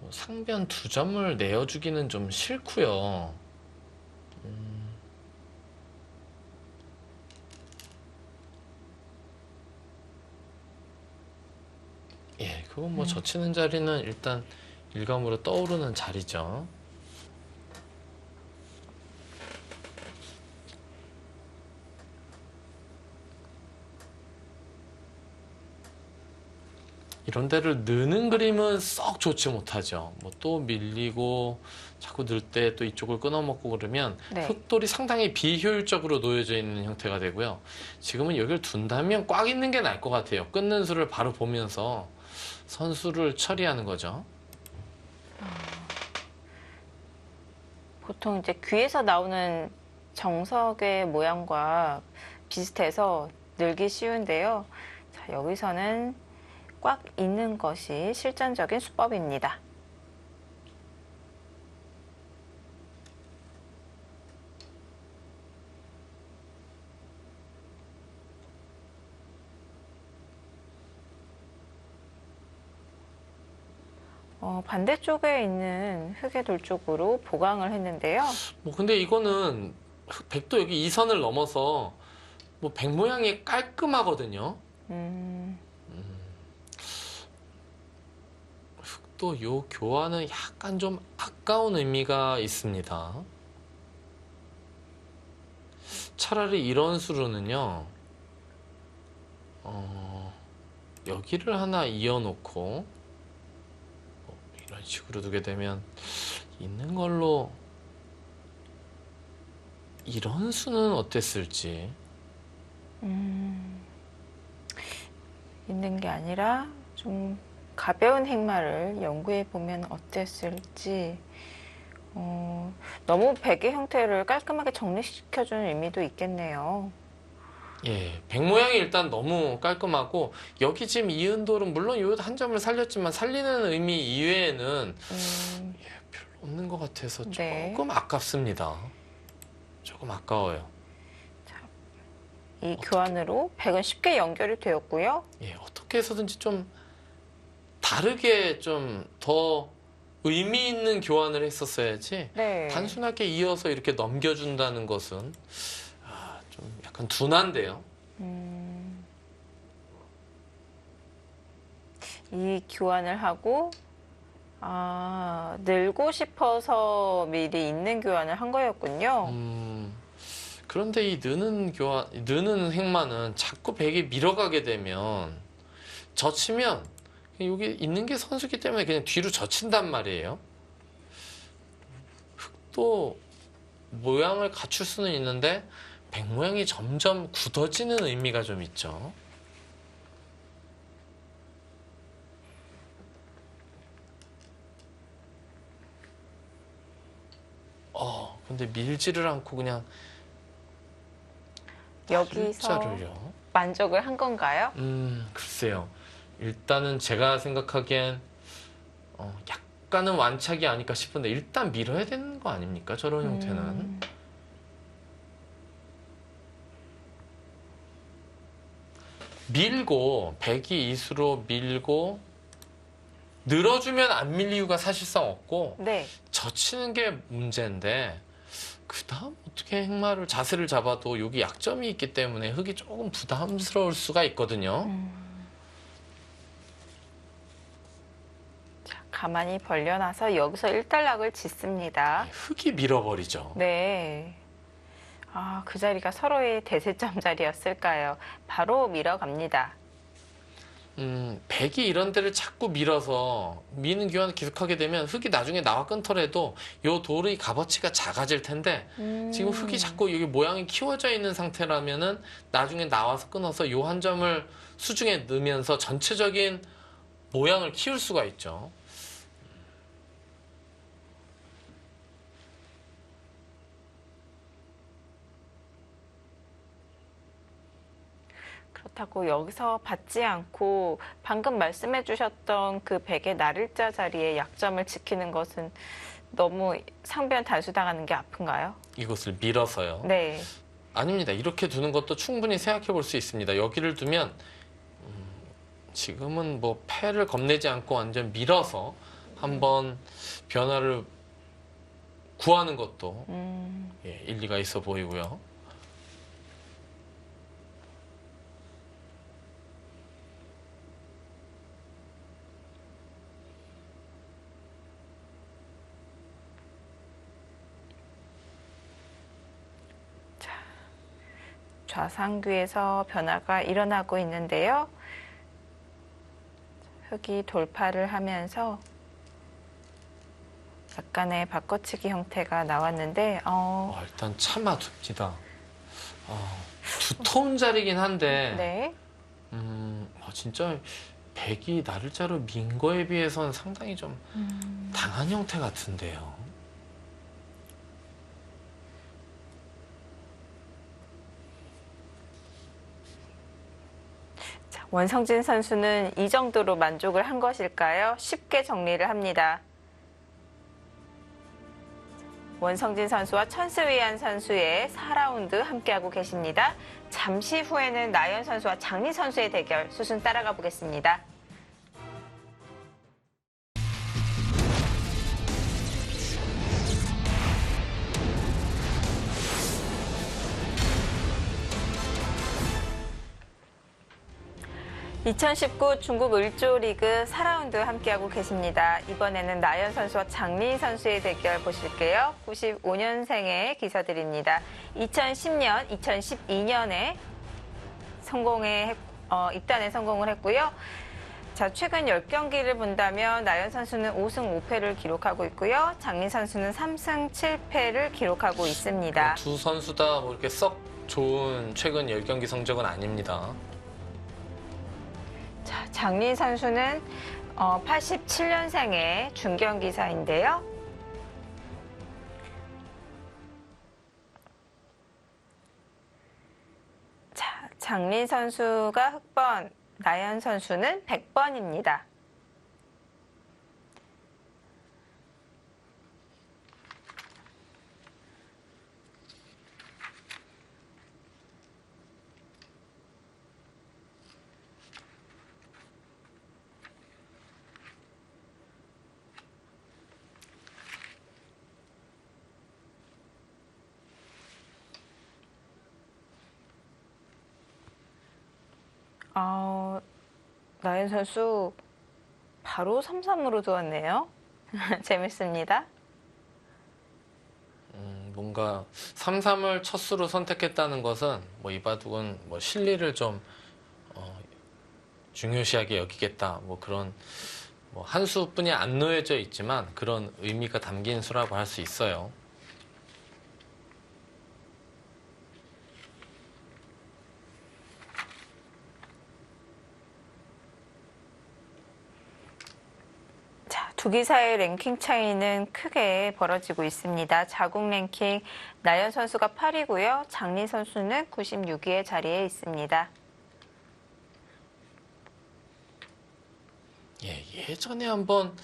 뭐 상변 2점을 내어주기는 좀 싫고요. 예, 그건 뭐 젖히는 자리는 일단 일감으로 떠오르는 자리죠. 이런 데를 느는 그림은 썩 좋지 못하죠. 뭐 또 밀리고 자꾸 늘 때 또 이쪽을 끊어먹고 그러면 네. 흙돌이 상당히 비효율적으로 놓여져 있는 형태가 되고요. 지금은 여기를 둔다면 꽉 있는 게 나을 것 같아요. 끊는 수를 바로 보면서 선수를 처리하는 거죠. 보통 이제 귀에서 나오는 정석의 모양과 비슷해서 늘기 쉬운데요. 자, 여기서는 꽉 있는 것이 실전적인 수법입니다. 반대쪽에 있는 흙의 돌 쪽으로 보강을 했는데요. 뭐 근데 이거는 백도 여기 2선을 넘어서 뭐 백 모양이 깔끔하거든요. 흙도 요 교환은 약간 좀 아까운 의미가 있습니다. 차라리 이런 수로는요, 여기를 하나 이어놓고 이런 식으로 두게 되면 있는 걸로 이런 수는 어땠을지. 있는 게 아니라 좀 가벼운 행마를 연구해 보면 어땠을지. 너무 베개 형태를 깔끔하게 정리시켜주는 의미도 있겠네요. 예, 백 모양이 일단 너무 깔끔하고 여기 지금 이은돌은 물론 요 한 점을 살렸지만 살리는 의미 이외에는 별로 없는 것 같아서 네. 조금 아깝습니다. 조금 아까워요. 이 교환으로 백은 쉽게 연결이 되었고요. 예, 어떻게 해서든지 좀 다르게 좀 더 의미 있는 교환을 했었어야지 네. 단순하게 이어서 이렇게 넘겨준다는 것은 좀 약간 둔한데요. 이 교환을 하고 늘고 싶어서 미리 있는 교환을 한 거였군요. 그런데 이 느는 행마는 자꾸 백이 밀어가게 되면 젖히면 여기 있는 게 선수기 때문에 그냥 뒤로 젖힌단 말이에요. 흙도 모양을 갖출 수는 있는데 백 모양이 점점 굳어지는 의미가 좀 있죠. 근데 밀지를 않고 그냥 여기서 자를요. 만족을 한 건가요? 글쎄요. 일단은 제가 생각하기엔 약간은 완착이 아닐까 싶은데 일단 밀어야 되는 거 아닙니까? 저런 형태는. 밀고 백이 이수로 밀고 늘어주면 안 밀 이유가 사실상 없고 네. 젖히는 게 문제인데 그 다음 어떻게 행마를 자세를 잡아도 여기 약점이 있기 때문에 흙이 조금 부담스러울 수가 있거든요. 자, 가만히 벌려놔서 여기서 일단락을 짓습니다. 흙이 밀어버리죠. 네. 그 자리가 서로의 대세점 자리였을까요? 바로 밀어갑니다. 백이 이런 데를 자꾸 밀어서 미는 교환을 계속하게 되면 흙이 나중에 나와 끊더라도 요 돌의 값어치가 작아질 텐데 지금 흙이 자꾸 여기 모양이 키워져 있는 상태라면은 나중에 나와서 끊어서 요 한 점을 수중에 넣으면서 전체적인 모양을 키울 수가 있죠. 그렇다고 여기서 받지 않고 방금 말씀해 주셨던 그 100의 날일자 자리에 약점을 지키는 것은 너무 상변 단수당하는 게 아픈가요? 이것을 밀어서요. 네. 아닙니다. 이렇게 두는 것도 충분히 생각해 볼 수 있습니다. 여기를 두면 지금은 뭐 패를 겁내지 않고 완전 밀어서 한번 변화를 구하는 것도 예, 일리가 있어 보이고요. 좌상귀에서 변화가 일어나고 있는데요. 흙이 돌파를 하면서 약간의 바꿔치기 형태가 나왔는데 일단 참아둡니다. 두터운 자리긴 한데 네. 진짜 백이 날짜로 민 거에 비해서는 상당히 좀 당한 형태 같은데요. 자, 원성진 선수는 이 정도로 만족을 한 것일까요? 쉽게 정리를 합니다. 원성진 선수와 천스위안 선수의 4라운드 함께하고 계십니다. 잠시 후에는 나연 선수와 장리 선수의 대결 수순 따라가 보겠습니다. (2019) 중국 을조 리그 4라운드 함께하고 계십니다. 이번에는 나연 선수와 장리 선수의 대결 보실게요. 95년생의 기사들입니다. 2010년, 2012년에 입단에 성공을 했고요. 자, 최근 10경기를 본다면 나연 선수는 5승 5패를 기록하고 있고요. 장리 선수는 3승 7패를 기록하고 있습니다. 두 선수 다 뭐 이렇게 썩 좋은 최근 10경기 성적은 아닙니다. 자, 장리 선수는 87년생의 중견기사인데요. 자, 장리 선수가 흑번, 나연 선수는 100번입니다. 나연 선수 바로 3-3으로 두었네요. 재밌습니다. 뭔가 3-3을 첫 수로 선택했다는 것은 뭐 이 바둑은 뭐 실리를 좀 중요시하게 여기겠다 뭐 그런 뭐 한 수뿐이 안 놓여져 있지만 그런 의미가 담긴 수라고 할 수 있어요. 두 기사의 랭킹 차이는 크게 벌어지고 있습니다. 자국 랭킹 나연 선수가 8위고요. 장리 선수는 96위의 자리에 있습니다. 예전에 한번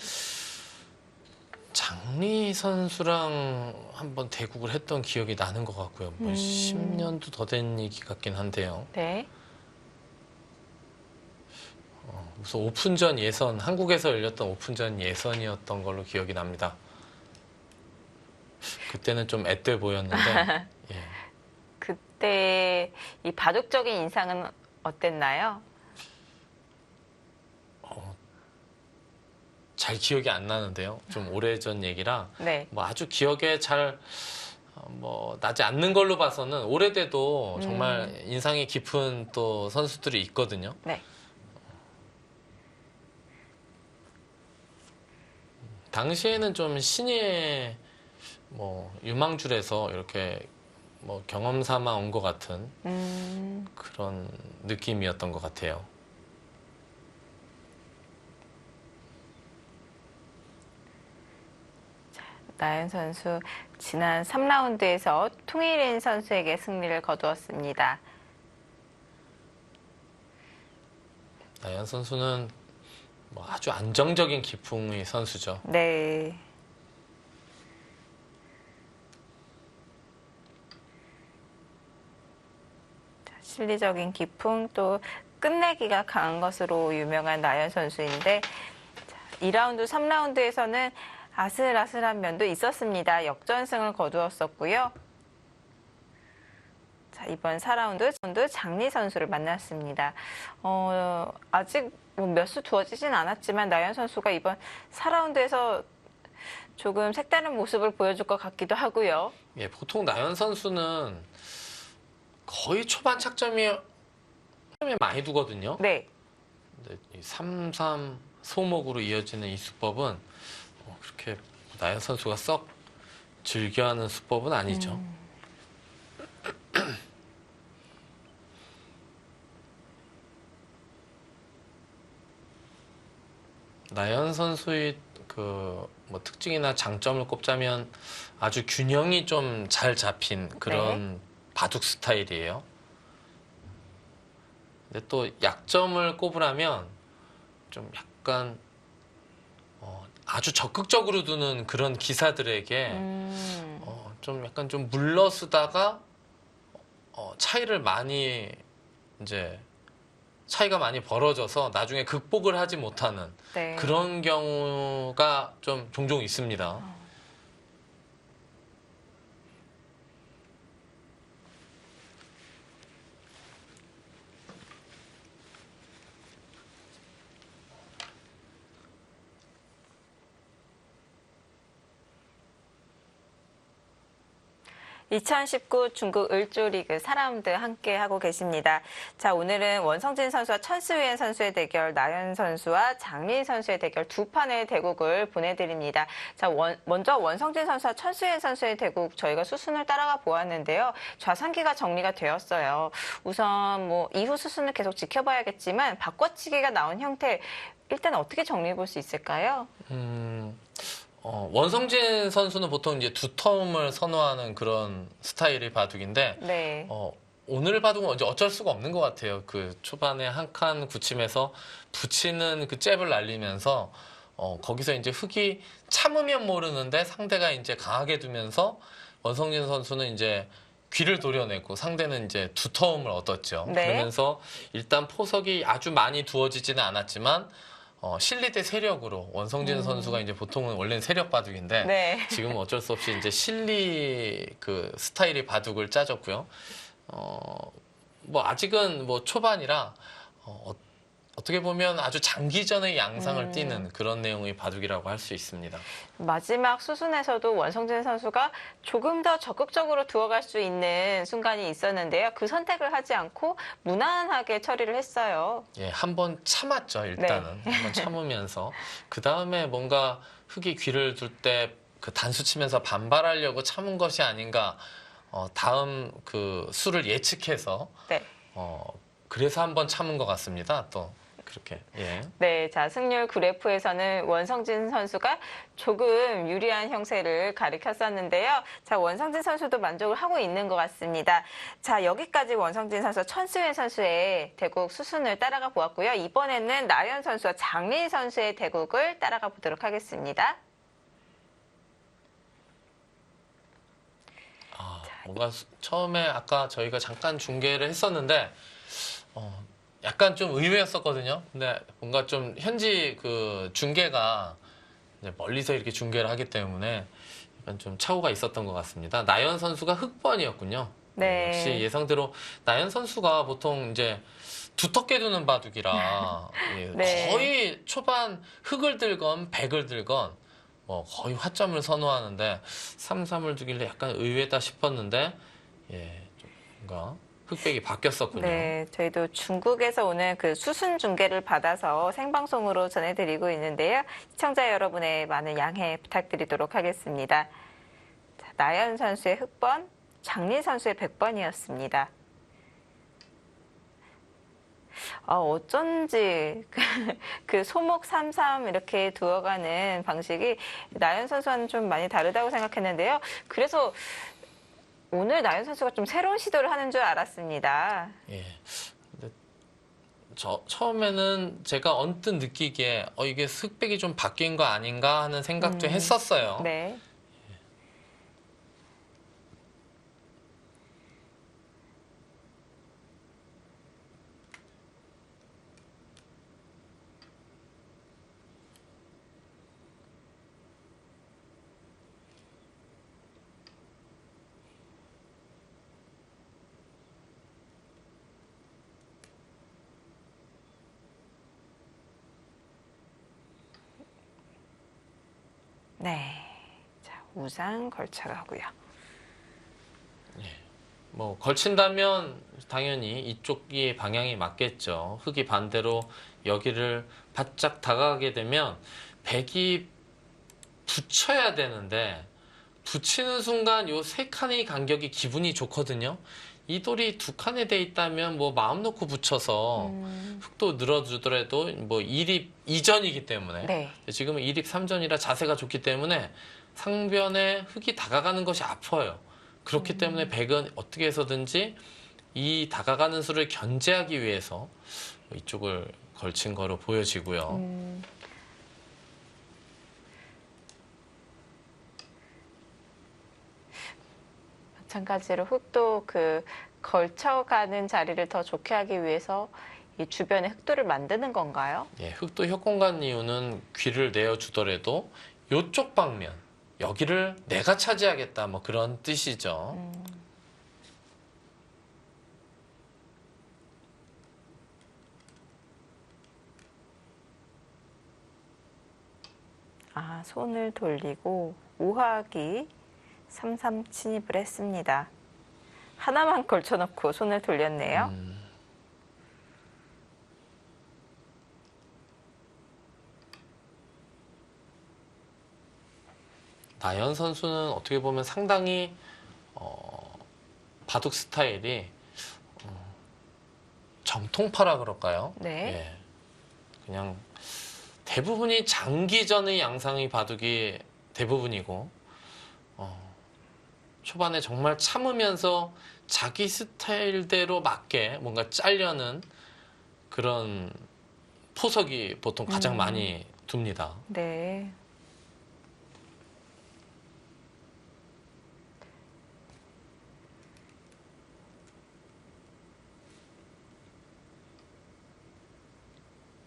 장리 선수랑 한번 대국을 했던 기억이 나는 것 같고요. 뭐 10년도 더 된 얘기 같긴 한데요. 네. 무슨 오픈전 예선, 한국에서 열렸던 오픈전 예선이었던 걸로 기억이 납니다. 그때는 좀 앳돼 보였는데 예. 그때 이 바둑적인 인상은 어땠나요? 잘 기억이 안 나는데요. 좀 오래전 얘기라 네. 뭐 아주 기억에 잘 나지 않는 걸로 봐서는 오래돼도 정말 인상이 깊은 또 선수들이 있거든요. 네. 당시에는 좀 신예 유망줄에서 이렇게 경험 삼아 온 것 같은 그런 느낌이었던 것 같아요. 나연 선수 지난 3라운드에서 통일인 선수에게 승리를 거두었습니다. 나연 선수는 뭐 아주 안정적인 기풍의 선수죠. 네. 자, 실리적인 기풍 또 끝내기가 강한 것으로 유명한 나연 선수인데 2라운드, 3라운드에서는 아슬아슬한 면도 있었습니다. 역전승을 거두었었고요. 자, 이번 4라운드 장리 선수를 만났습니다. 아직 몇 수 두어지진 않았지만 나연 선수가 이번 4라운드에서 조금 색다른 모습을 보여줄 것 같기도 하고요. 예, 보통 나연 선수는 거의 초반 착점이 많이 두거든요. 네. 근데 이 3-3 소목으로 이어지는 이 수법은 그렇게 나연 선수가 썩 즐겨하는 수법은 아니죠. 나연 선수의 뭐 특징이나 장점을 꼽자면 아주 균형이 좀 잘 잡힌 그런 바둑 스타일이에요. 근데 또 약점을 꼽으라면 좀 약간 아주 적극적으로 두는 그런 기사들에게 좀 약간 좀 물러서다가 차이를 많이 이제 차이가 많이 벌어져서 나중에 극복을 하지 못하는 네. 그런 경우가 좀 종종 있습니다. (2019) 중국 을조리그 4라운드 함께 하고 계십니다. 자, 오늘은 원성진 선수와 천수연 선수의 대결, 나연 선수와 장린 선수의 대결 두 판의 대국을 보내드립니다. 자, 먼저 원성진 선수와 천수연 선수의 대국 저희가 수순을 따라가 보았는데요. 좌상기가 정리가 되었어요. 우선 뭐 이후 수순을 계속 지켜봐야겠지만 바꿔치기가 나온 형태 일단 어떻게 정리해 볼 수 있을까요? 원성진 선수는 보통 이제 두텀을 선호하는 그런 스타일의 바둑인데, 네. 오늘 바둑은 이제 어쩔 수가 없는 것 같아요. 그 초반에 한 칸 굳히면서 붙이는 그 잽을 날리면서, 거기서 이제 흙이 참으면 모르는데 상대가 이제 강하게 두면서 원성진 선수는 이제 귀를 도려내고 상대는 이제 두터움을 얻었죠. 네. 그러면서 일단 포석이 아주 많이 두어지지는 않았지만, 실리 대 세력으로 원성진 선수가 이제 보통은 원래는 세력 바둑인데 네. 지금은 어쩔 수 없이 이제 실리 그 스타일의 바둑을 짜졌고요. 뭐 아직은 뭐 초반이라 어떻게 보면 아주 장기전의 양상을 띠는 그런 내용의 바둑이라고 할 수 있습니다. 마지막 수순에서도 원성진 선수가 조금 더 적극적으로 두어갈 수 있는 순간이 있었는데요. 그 선택을 하지 않고 무난하게 처리를 했어요. 예, 한번 참았죠, 일단은. 네. 한번 참으면서. 그 다음에 뭔가 흙이 귀를 둘 때 그 단수 치면서 반발하려고 참은 것이 아닌가, 다음 그 수를 예측해서, 네. 그래서 한번 참은 것 같습니다, 또. 그렇게, 예. 네, 자, 승률 그래프에서는 원성진 선수가 조금 유리한 형세를 가리켰었는데요. 자, 원성진 선수도 만족을 하고 있는 것 같습니다. 자, 여기까지 원성진 선수, 천수연 선수의 대국 수순을 따라가 보았고요. 이번에는 나연 선수와 장린 선수의 대국을 따라가 보도록 하겠습니다. 뭔가 처음에 아까 저희가 잠깐 중계를 했었는데, 약간 좀 의외였었거든요. 근데 뭔가 좀 현지 그 중계가 이제 멀리서 이렇게 중계를 하기 때문에 약간 좀 착오가 있었던 것 같습니다. 나연 선수가 흑번이었군요. 네. 역시 예상대로 나연 선수가 보통 이제 두텁게 두는 바둑이라 예, 네. 거의 초반 흑을 들건 백을 들건 뭐 거의 화점을 선호하는데 3-3을 두길래 약간 의외다 싶었는데 예, 좀 뭔가 흑백이 바뀌었었군요. 네, 저희도 중국에서 오는 그 수순 중계를 받아서 생방송으로 전해드리고 있는데요. 시청자 여러분의 많은 양해 부탁드리도록 하겠습니다. 자, 나연 선수의 흑번, 장린 선수의 백번이었습니다. 어쩐지 그 소목 3-3 이렇게 두어가는 방식이 나연 선수와는 좀 많이 다르다고 생각했는데요. 그래서 오늘 나연 선수가 좀 새로운 시도를 하는 줄 알았습니다. 예. 근데 처음에는 제가 언뜻 느끼기에 이게 흑백이 좀 바뀐 거 아닌가 하는 생각도 했었어요. 네. 네. 자, 우상 걸쳐가고요. 뭐 걸친다면 당연히 이쪽이 방향이 맞겠죠. 흑이 반대로 여기를 바짝 다가가게 되면 백이 붙여야 되는데 붙이는 순간 요 세 칸의 간격이 기분이 좋거든요. 이 돌이 두 칸에 돼 있다면 뭐 마음 놓고 붙여서 흑도 늘어주더라도 뭐 1입 2전이기 때문에 네. 지금은 1입 3전이라 자세가 좋기 때문에 상변에 흑이 다가가는 것이 아파요. 그렇기 때문에 백은 어떻게 해서든지 이 다가가는 수를 견제하기 위해서 이쪽을 걸친 거로 보여지고요. 마찬가지로 흑도 그 걸쳐가는 자리를 더 좋게 하기 위해서 이 주변에 흑도를 만드는 건가요? 예, 흑도 협공간 이유는 귀를 내어주더라도 이쪽 방면 여기를 내가 차지하겠다 뭐 그런 뜻이죠. 아, 손을 돌리고 우하기 3-3 침입을 했습니다. 하나만 걸쳐놓고 손을 돌렸네요. 나연 선수는 어떻게 보면 상당히 바둑 스타일이 정통파라 그럴까요? 네. 예, 그냥 대부분이 장기전의 양상의 바둑이 대부분이고 초반에 정말 참으면서 자기 스타일대로 맞게 뭔가 짜려는 그런 포석이 보통 가장 많이 둡니다. 네.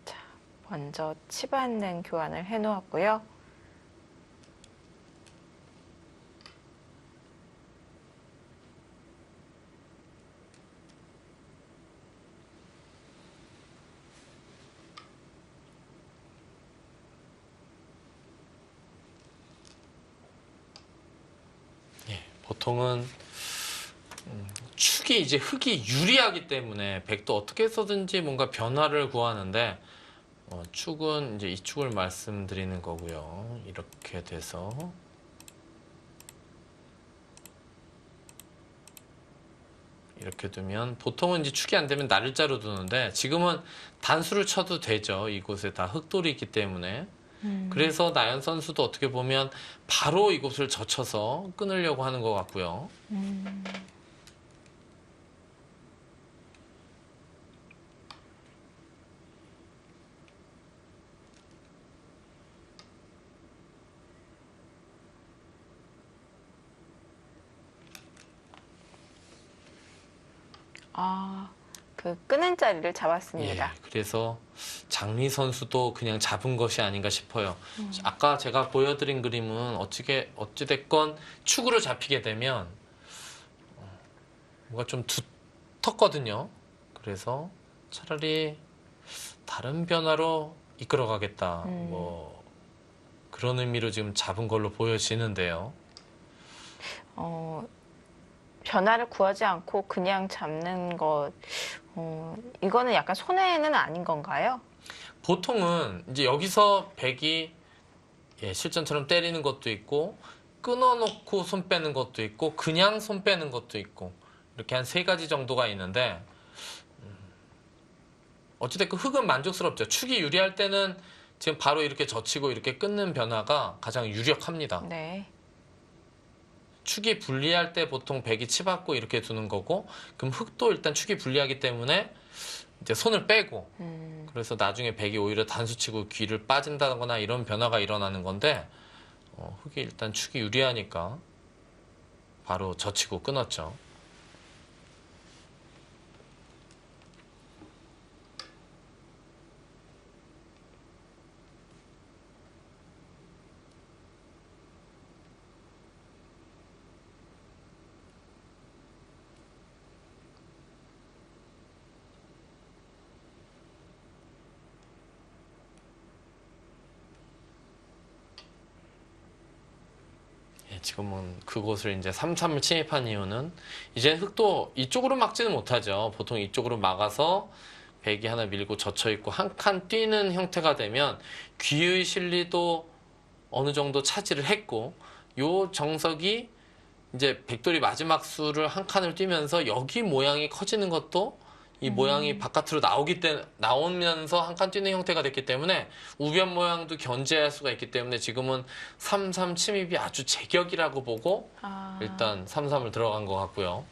자, 먼저 치받는 교환을 해놓았고요. 보통은 축이 이제 흑이 유리하기 때문에 백도 어떻게 해서든지 뭔가 변화를 구하는데 축은 이제 이 축을 말씀드리는 거고요. 이렇게 돼서 이렇게 두면 보통은 이제 축이 안 되면 날짜로 두는데 지금은 단수를 쳐도 되죠. 이곳에 다 흑돌이 있기 때문에. 그래서 나연 선수도 어떻게 보면 바로 이곳을 젖혀서 끊으려고 하는 것 같고요. 아, 그 끄는 자리를 잡았습니다. 예, 그래서 장리 선수도 그냥 잡은 것이 아닌가 싶어요. 아까 제가 보여드린 그림은 어찌됐건 축으로 잡히게 되면 뭔가 좀 두텁거든요. 그래서 차라리 다른 변화로 이끌어가겠다. 뭐 그런 의미로 지금 잡은 걸로 보여지는데요. 변화를 구하지 않고 그냥 잡는 것, 이거는 약간 손해는 아닌 건가요? 보통은 이제 여기서 백이 실전처럼 때리는 것도 있고 끊어놓고 손 빼는 것도 있고 그냥 손 빼는 것도 있고 이렇게 한 세 가지 정도가 있는데 어찌됐건 흑은 만족스럽죠. 축이 유리할 때는 지금 바로 이렇게 젖히고 이렇게 끊는 변화가 가장 유력합니다. 네. 축이 불리할 때 보통 백이 치받고 이렇게 두는 거고 그럼 흑도 일단 축이 불리하기 때문에 이제 손을 빼고 그래서 나중에 백이 오히려 단수치고 귀를 빠진다거나 이런 변화가 일어나는 건데 흑이 일단 축이 유리하니까 바로 젖히고 끊었죠. 지금은 그곳을 이제 3-3을 침입한 이유는 이제 흑도 이쪽으로 막지는 못하죠. 보통 이쪽으로 막아서 백이 하나 밀고 젖혀 있고 한 칸 뛰는 형태가 되면 귀의 실리도 어느 정도 차지를 했고 요 정석이 이제 백돌이 마지막 수를 한 칸을 뛰면서 여기 모양이 커지는 것도 이 모양이 바깥으로 나오면서 한 칸 뛰는 형태가 됐기 때문에 우변 모양도 견제할 수가 있기 때문에 지금은 3-3 침입이 아주 제격이라고 보고 일단 3-3을 들어간 것 같고요.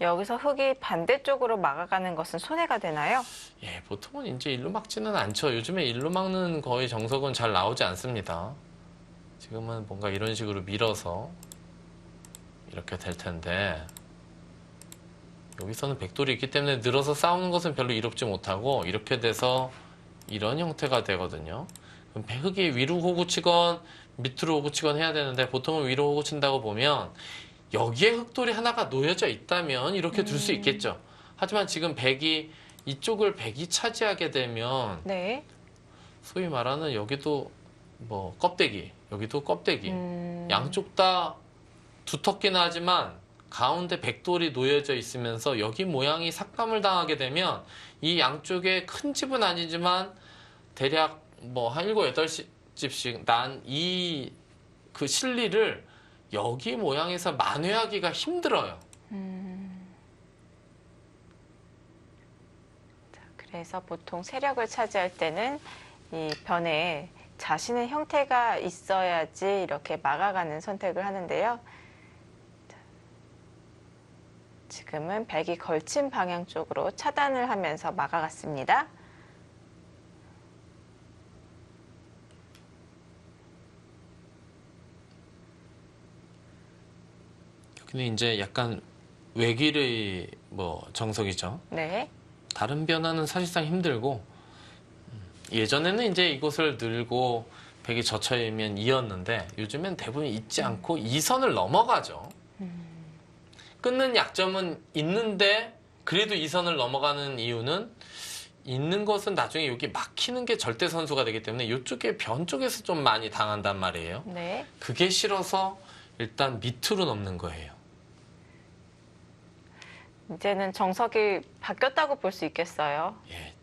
여기서 흑이 반대쪽으로 막아가는 것은 손해가 되나요? 예, 보통은 이제 일로 막지는 않죠. 요즘에 일로 막는 거의 정석은 잘 나오지 않습니다. 지금은 뭔가 이런 식으로 밀어서 이렇게 될 텐데 여기서는 백돌이 있기 때문에 늘어서 싸우는 것은 별로 이롭지 못하고 이렇게 돼서 이런 형태가 되거든요. 그럼 흑이 위로 호구 치건 밑으로 호구 치건 해야 되는데 보통은 위로 호구 친다고 보면 여기에 흑돌이 하나가 놓여져 있다면 이렇게 둘 수 있겠죠. 하지만 지금 이쪽을 백이 차지하게 되면 네. 소위 말하는 여기도 뭐 껍데기, 여기도 껍데기 양쪽 다 두텁긴 하지만 가운데 백돌이 놓여져 있으면서 여기 모양이 삭감을 당하게 되면 이 양쪽에 큰 집은 아니지만 대략 뭐 한 7, 8집씩 난 그 실리를 여기 모양에서 만회하기가 힘들어요. 자, 그래서 보통 세력을 차지할 때는 이 변에 자신의 형태가 있어야지 이렇게 막아가는 선택을 하는데요. 지금은 백이 걸친 방향 쪽으로 차단을 하면서 막아갔습니다. 여기는 이제 약간 외길의 정석이죠. 네. 다른 변화는 사실상 힘들고 예전에는 이제 이곳을 늘고 백이 젖혀있면 이었는데 요즘엔 대부분 잊지 않고 2선을 넘어가죠. 끊는 약점은 있는데 그래도 2선을 넘어가는 이유는 있는 것은 나중에 여기 막히는 게 절대 선수가 되기 때문에 이쪽에 변 쪽에서 좀 많이 당한단 말이에요. 네. 그게 싫어서 일단 밑으로 넘는 거예요. 이제는 정석이 바뀌었다고 볼 수 있겠어요. 예.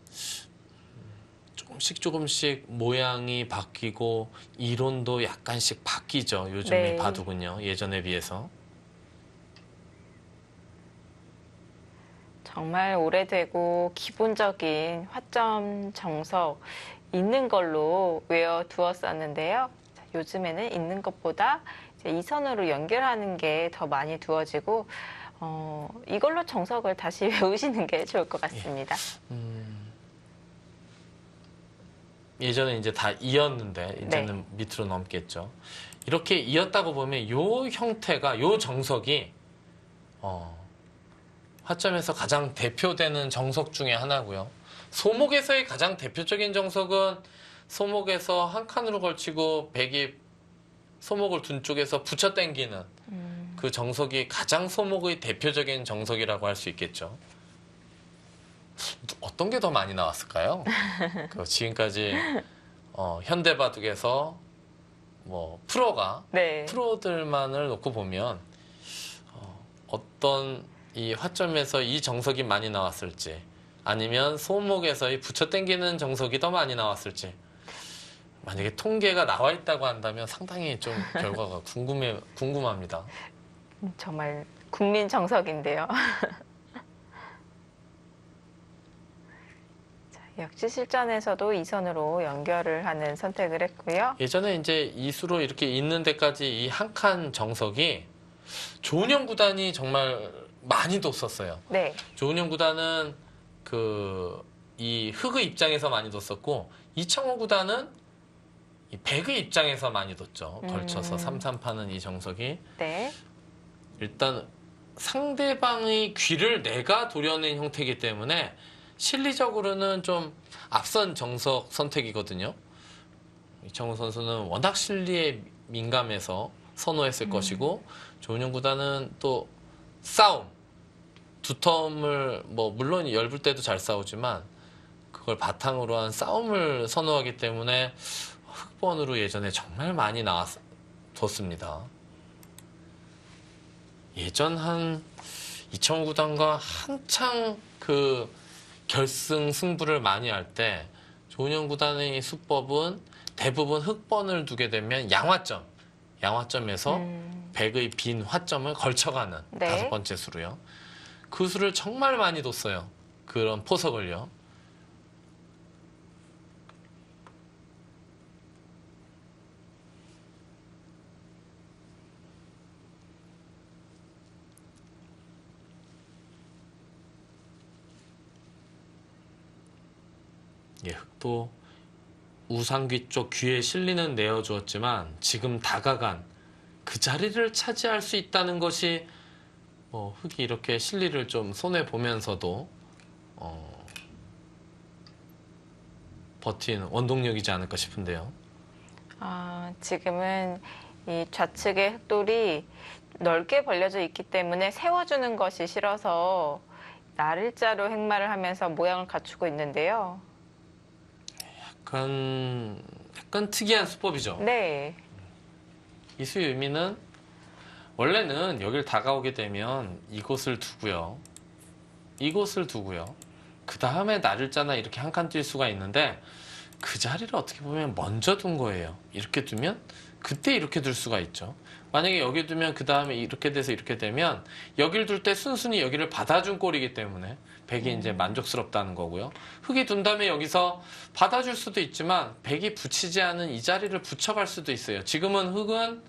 조금씩 모양이 바뀌고 이론도 약간씩 바뀌죠. 요즘의 네. 바둑은요. 예전에 비해서. 정말 오래되고 기본적인 화점 정석 있는 걸로 외워두었었는데요. 자, 요즘에는 있는 것보다 이제 이 선으로 연결하는 게 더 많이 두어지고 이걸로 정석을 다시 외우시는 게 좋을 것 같습니다. 예전에 이제 다 이었는데 이제는 네. 밑으로 넘겠죠. 이렇게 이었다고 보면 요 형태가 요 정석이 화점에서 가장 대표되는 정석 중에 하나고요. 소목에서의 가장 대표적인 정석은 소목에서 한 칸으로 걸치고 백이 소목을 둔 쪽에서 붙여 당기는 그 정석이 가장 소목의 대표적인 정석이라고 할 수 있겠죠. 어떤 게 더 많이 나왔을까요? 지금까지 현대바둑에서 네. 프로들만을 놓고 보면 어떤 이 화점에서 이 정석이 많이 나왔을지 아니면 소목에서의 붙여 당기는 정석이 더 많이 나왔을지 만약에 통계가 나와 있다고 한다면 상당히 좀 결과가 궁금합니다. 정말 국민 정석인데요. 자, 역시 실전에서도 이 선으로 연결을 하는 선택을 했고요. 예전에 이제 이수로 이렇게 있는 데까지 이 한 칸 정석이 조은영 구단이 정말 많이 뒀었어요. 네. 조은영 구단은 그 이 흑의 입장에서 많이 뒀었고 이창호 구단은 이 백의 입장에서 많이 뒀죠. 걸쳐서 3-3파는 이 정석이 네. 일단 상대방의 귀를 내가 도려낸 형태이기 때문에 실리적으로는 좀 앞선 정석 선택이거든요. 이창호 선수는 워낙 실리에 민감해서 선호했을 것이고 조은영 구단은 또 싸움, 두텀을 뭐 물론 엷을 때도 잘 싸우지만 그걸 바탕으로 한 싸움을 선호하기 때문에 흑번으로 예전에 정말 많이 나왔었습니다. 예전 한 이창호 구단과 한창 그 결승 승부를 많이 할 때 조은영 구단의 수법은 대부분 흑번을 두게 되면 양화점에서 백의 빈 화점을 걸쳐가는 네. 5번째 수로요. 그 수를 정말 많이 뒀어요. 그런 포석을요. 예, 흑도 우상귀 쪽 귀에 실리는 내어주었지만 지금 다가간 그 자리를 차지할 수 있다는 것이 흑이 이렇게 실리를 좀 손해 보면서도 버틴 원동력이지 않을까 싶은데요. 지금은 이 좌측의 흑돌이 넓게 벌려져 있기 때문에 세워주는 것이 싫어서 날일자로 행마를 하면서 모양을 갖추고 있는데요. 약간 특이한 수법이죠. 네. 이 수의 의미는 원래는 여길 다가오게 되면 이곳을 두고요. 그 다음에 날일자나 이렇게 한 칸 뛸 수가 있는데 그 자리를 어떻게 보면 먼저 둔 거예요. 이렇게 두면 그때 이렇게 둘 수가 있죠. 만약에 여기 두면 그 다음에 이렇게 돼서 이렇게 되면 여길 둘 때 순순히 여기를 받아준 꼴이기 때문에 백이 이제 만족스럽다는 거고요. 흑이 둔 다음에 여기서 받아줄 수도 있지만 백이 붙이지 않은 이 자리를 붙여갈 수도 있어요. 지금은 흑은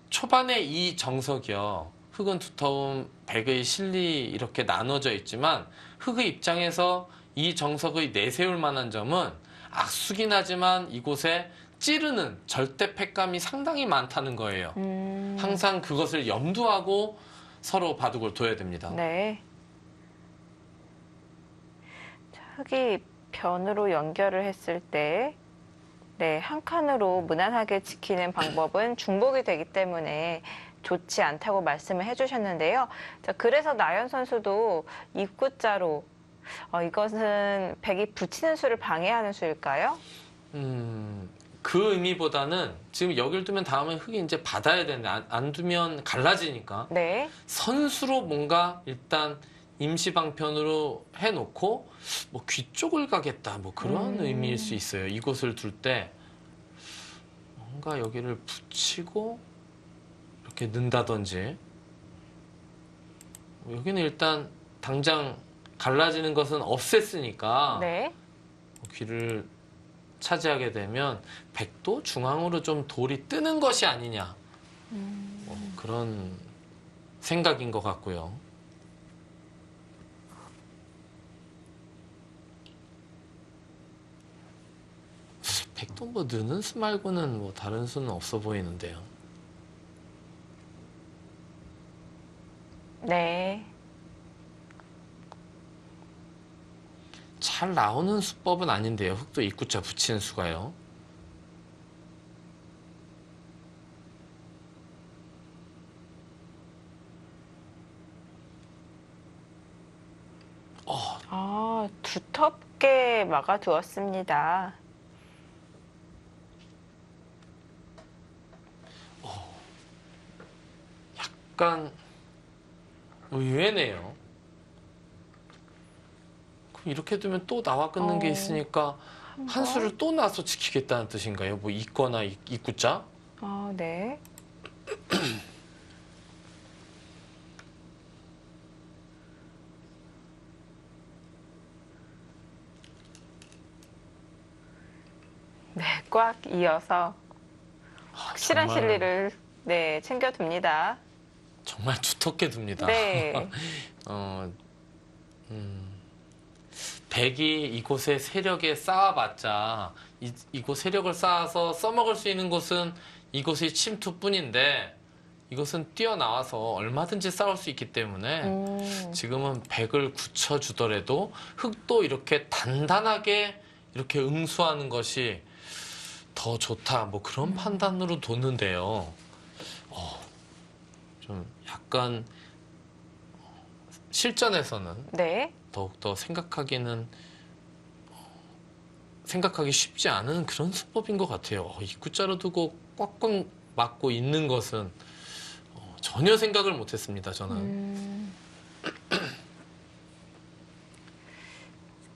초반에 이 정석이요. 흑은 두터움, 백의 실리 이렇게 나눠져 있지만 흑의 입장에서 이 정석의 내세울 만한 점은 악수긴 하지만 이곳에 찌르는 절대 팩감이 상당히 많다는 거예요. 항상 그것을 염두하고 서로 바둑을 둬야 됩니다. 네. 자, 흑이 변으로 연결을 했을 때 네, 한 칸으로 무난하게 지키는 방법은 중복이 되기 때문에 좋지 않다고 말씀을 해주셨는데요. 자, 그래서 나연 선수도 입구자로 이것은 백이 붙이는 수를 방해하는 수일까요? 그 의미보다는 지금 여길 두면 다음에 흑이 이제 받아야 되는데 안 두면 갈라지니까 네. 선수로 뭔가 일단 임시방편으로 해놓고 뭐 귀 쪽을 가겠다 뭐 그런 의미일 수 있어요. 이곳을 둘 때 뭔가 여기를 붙이고 이렇게 넣는다든지 여기는 일단 당장 갈라지는 것은 없앴으니까 네. 귀를 차지하게 되면 백도 중앙으로 좀 돌이 뜨는 것이 아니냐 그런 생각인 것 같고요. 백도 뭐 느는 수 말고는 뭐 다른 수는 없어 보이는데요. 네. 잘 나오는 수법은 아닌데요. 흑도 입구자 붙이는 수가요. 두텁게 막아두었습니다. 약간 의외네요. 그럼 이렇게 두면 또 나와 끊는 게 있으니까 한 수를 또 놔서 지키겠다는 뜻인가요? 뭐 있거나 입구자? 네. 네, 꽉 이어서 확실한 정말, 실리를 네, 챙겨둡니다. 정말 두텁게 둡니다. 네. 백이 이곳에 세력에 쌓아봤자 이곳 세력을 쌓아서 써먹을 수 있는 곳은 이곳의 침투뿐인데 이것은 뛰어나와서 얼마든지 싸울 수 있기 때문에 지금은 백을 굳혀주더라도 흑도 이렇게 단단하게 이렇게 응수하는 것이 더 좋다. 뭐 그런 판단으로 뒀는데요. 좀 약간 실전에서는 네. 더욱더 생각하기 쉽지 않은 그런 수법인 것 같아요. 입구자로 두고 꽉꽉 막고 있는 것은 전혀 생각을 못했습니다. 저는.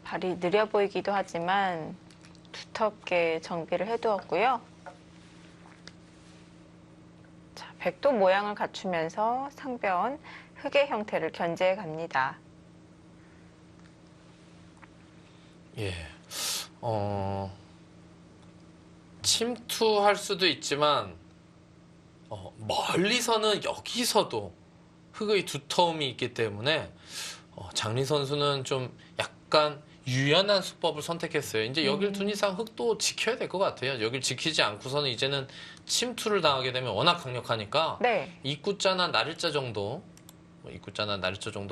발이 느려 보이기도 하지만 두텁게 정비를 해두었고요. 자, 백도 모양을 갖추면서 상변 흙의 형태를 견제해 갑니다. 예, 침투할 수도 있지만 멀리서는 여기서도 흙의 두터움이 있기 때문에 장리 선수는 좀 약간 유연한 수법을 선택했어요. 이제 여길 둔 이상 흙도 지켜야 될 것 같아요. 여길 지키지 않고서는 이제는 침투를 당하게 되면 워낙 강력하니까 네. 입구자나 나릴자 정도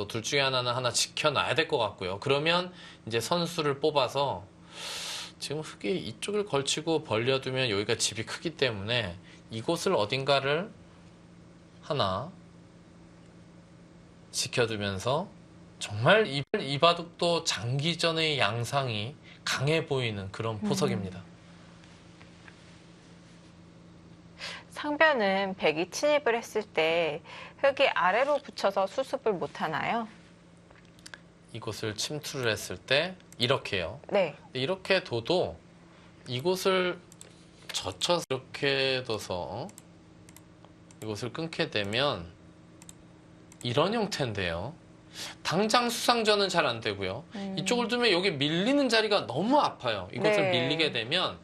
둘 중에 하나 지켜놔야 될 것 같고요. 그러면 이제 선수를 뽑아서 지금 흙이 이쪽을 걸치고 벌려두면 여기가 집이 크기 때문에 이곳을 어딘가를 하나 지켜두면서 정말 이 바둑도 장기전의 양상이 강해 보이는 그런 포석입니다. 상변은 백이 침입을 했을 때 흙이 아래로 붙여서 수습을 못하나요? 이곳을 침투를 했을 때 이렇게요. 네. 이렇게 둬도 이곳을 젖혀서 이렇게 둬서 이곳을 끊게 되면 이런 형태인데요. 당장 수상전은 잘 안 되고요. 이쪽을 두면 여기 밀리는 자리가 너무 아파요. 이것을 네. 밀리게 되면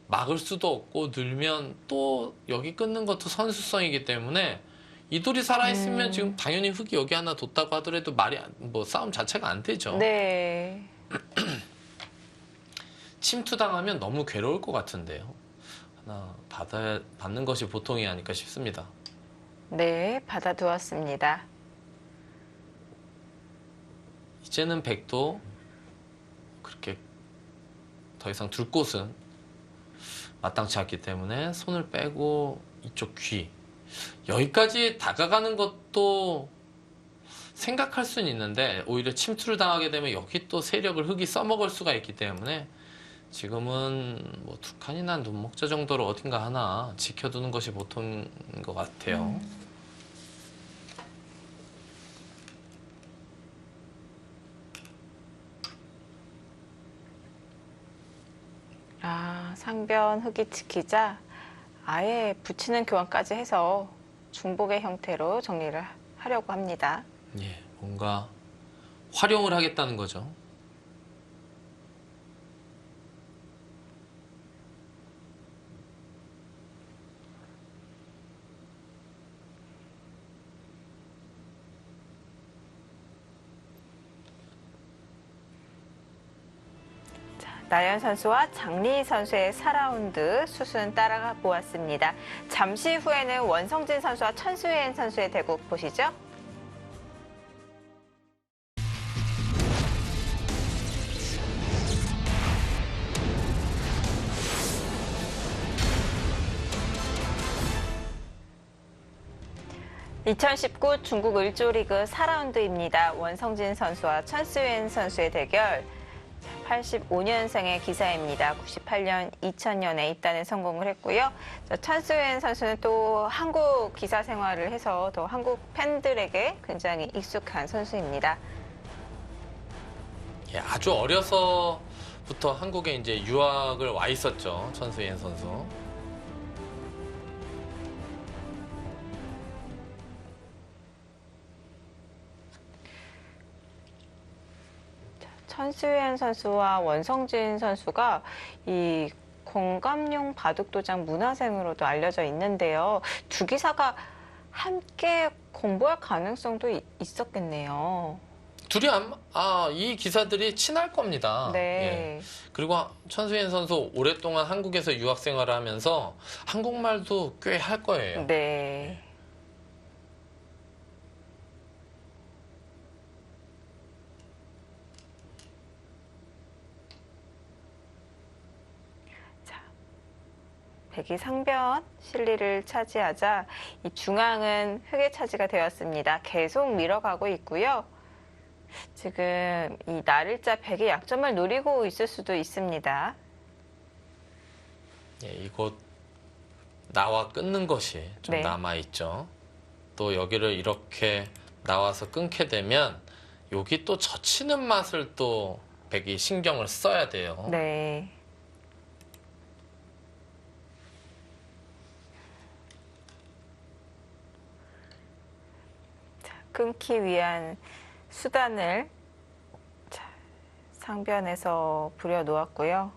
막을 수도 없고 늘면 또 여기 끊는 것도 선수성이기 때문에 이 돌이 살아있으면 지금 당연히 흙이 여기 하나 뒀다고 하더라도 싸움 자체가 안 되죠. 네. 침투당하면 너무 괴로울 것 같은데요. 하나 받는 것이 보통이 아닐까 싶습니다. 네, 받아두었습니다. 이제는 백도 그렇게 더 이상 둘 곳은 마땅치 않기 때문에 손을 빼고 이쪽 귀 여기까지 다가가는 것도 생각할 수는 있는데 오히려 침투를 당하게 되면 여기 또 세력을 흙이 써먹을 수가 있기 때문에 지금은 뭐 두 칸이나 눈목자 정도로 어딘가 하나 지켜두는 것이 보통인 것 같아요. 상변 흙이 지키자 아예 붙이는 교환까지 해서 중복의 형태로 정리를 하려고 합니다. 예, 뭔가 활용을 하겠다는 거죠. 나연 선수와 장리 선수의 4라운드 수순 따라가 보았습니다. 잠시 후에는 원성진 선수와 천수현 선수의 대국 보시죠. (2019) 중국 을조리그 4라운드입니다. 원성진 선수와 천수현 선수의 대결. 85년생의 기사입니다. 98년, 2000년에 입단에 성공을 했고요. 천수현 선수는 또 한국 기사 생활을 해서 더 한국 팬들에게 굉장히 익숙한 선수입니다. 예, 아주 어려서부터 한국에 이제 유학을 와 있었죠. 천수현 선수. 천수현 선수와 원성진 선수가 이 공감용 바둑도장 문화생으로도 알려져 있는데요. 두 기사가 함께 공부할 가능성도 있었겠네요. 둘이 이 기사들이 친할 겁니다. 예. 네. 그리고 천수인 선수 오랫동안 한국에서 유학 생활을 하면서 한국말도 꽤 할 거예요. 네. 자, 백이 상변 실리를 차지하자 이 중앙은 흑의 차지가 되었습니다. 계속 밀어가고 있고요. 지금 이 날일자 백의 약점을 노리고 있을 수도 있습니다. 예, 이곳 나와 끊는 것이 좀 네. 남아있죠. 또 여기를 이렇게 나와서 끊게 되면 여기 또 젖히는 맛을 또 백이 신경을 써야 돼요. 네. 자, 끊기 위한 수단을 자, 상변에서 부려 놓았고요.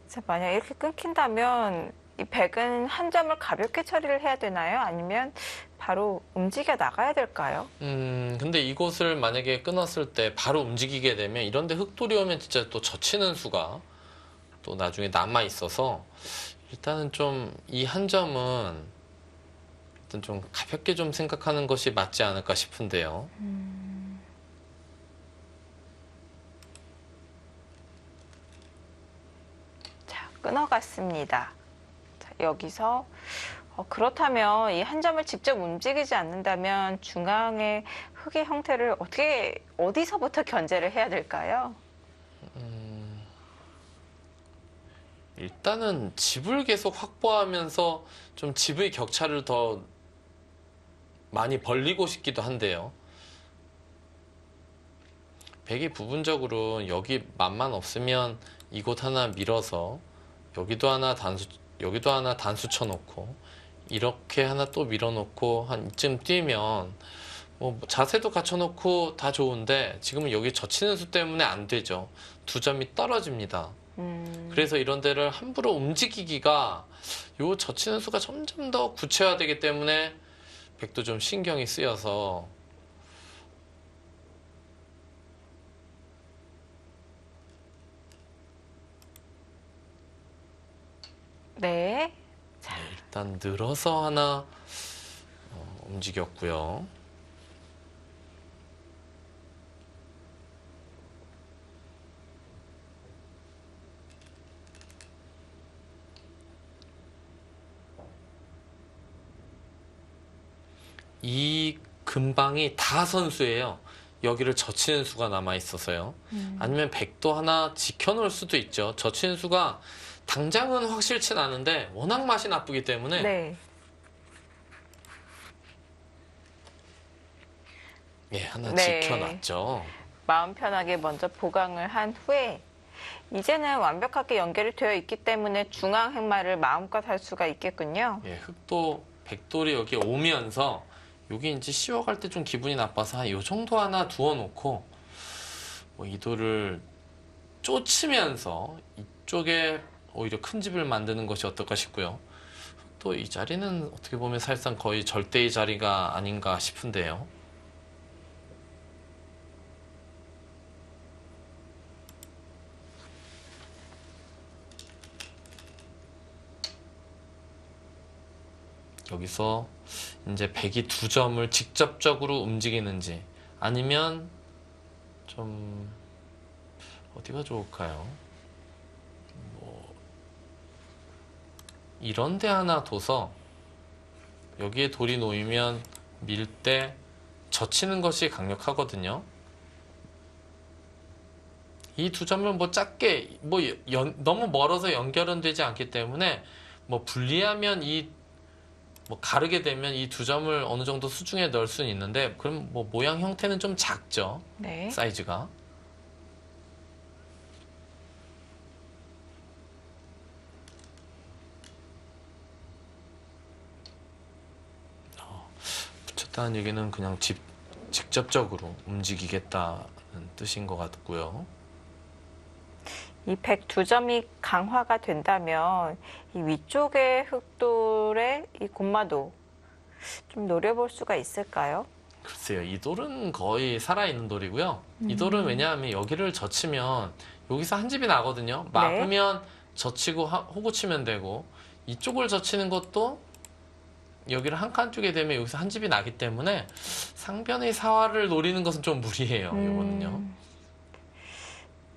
자, 만약 이렇게 끊긴다면 이 백은 한 점을 가볍게 처리를 해야 되나요? 아니면 바로 움직여 나가야 될까요? 근데 이곳을 만약에 끊었을 때 바로 움직이게 되면 이런데 흑돌이 오면 진짜 또 젖히는 수가 또 나중에 남아 있어서 일단은 좀 이 한 점은 일단 좀 가볍게 좀 생각하는 것이 맞지 않을까 싶은데요. 자, 끊어갔습니다. 자, 여기서 그렇다면 이 한 점을 직접 움직이지 않는다면 중앙의 흙의 형태를 어디서부터 견제를 해야 될까요? 일단은 집을 계속 확보하면서 좀 집의 격차를 더 많이 벌리고 싶기도 한데요. 백이 부분적으로 여기 맛만 없으면 이곳 하나 밀어서 여기도 하나 단수 쳐놓고 이렇게 하나 또 밀어놓고 한 이쯤 뛰면 뭐 자세도 갖춰놓고 다 좋은데 지금은 여기 젖히는 수 때문에 안 되죠. 두 점이 떨어집니다. 그래서 이런 데를 함부로 움직이기가 요 젖히는 수가 점점 더 구체화되기 때문에 백도 좀 신경이 쓰여서 네. 일단 늘어서 하나 움직였고요. 이 근방이 다 선수예요. 여기를 젖히는 수가 남아 있어서요. 아니면 백도 하나 지켜놓을 수도 있죠. 젖히는 수가 당장은 확실치 않은데 워낙 맛이 나쁘기 때문에 네. 예, 하나 네. 지켜놨죠. 마음 편하게 먼저 보강을 한 후에 이제는 완벽하게 연결이 되어 있기 때문에 중앙 행마를 마음껏 할 수가 있겠군요. 예, 흑도 백돌이 여기 오면서 여기 이제 씌워갈 때 좀 기분이 나빠서 한 요 정도 하나 두어놓고 뭐 이도를 쫓으면서 이쪽에 오히려 큰 집을 만드는 것이 어떨까 싶고요. 또 이 자리는 어떻게 보면 사실상 거의 절대의 자리가 아닌가 싶은데요. 여기서 이제 백이 두 점을 직접적으로 움직이는지 아니면 좀 어디가 좋을까요? 뭐 이런 데 하나 둬서 여기에 돌이 놓이면 밀 때 젖히는 것이 강력하거든요. 이 두 점을 뭐 작게 너무 멀어서 연결은 되지 않기 때문에 뭐 분리하면 뭐 가르게 되면 이 두 점을 어느 정도 수중에 넣을 수는 있는데 그럼 뭐 모양 형태는 좀 작죠. 네. 사이즈가. 붙였다는 얘기는 그냥 직접적으로 움직이겠다는 뜻인 것 같고요. 이 102점이 강화가 된다면 이 위쪽의 흑돌의 이 곤마도 좀 노려볼 수가 있을까요? 글쎄요, 이 돌은 거의 살아있는 돌이고요. 이 돌은 왜냐하면 여기를 젖히면 여기서 한 집이 나거든요. 네. 막으면 젖히고 호구 치면 되고, 이쪽을 젖히는 것도 여기를 한 칸 쪽에 되면 여기서 한 집이 나기 때문에 상변의 사활을 노리는 것은 좀 무리예요. 이거는요.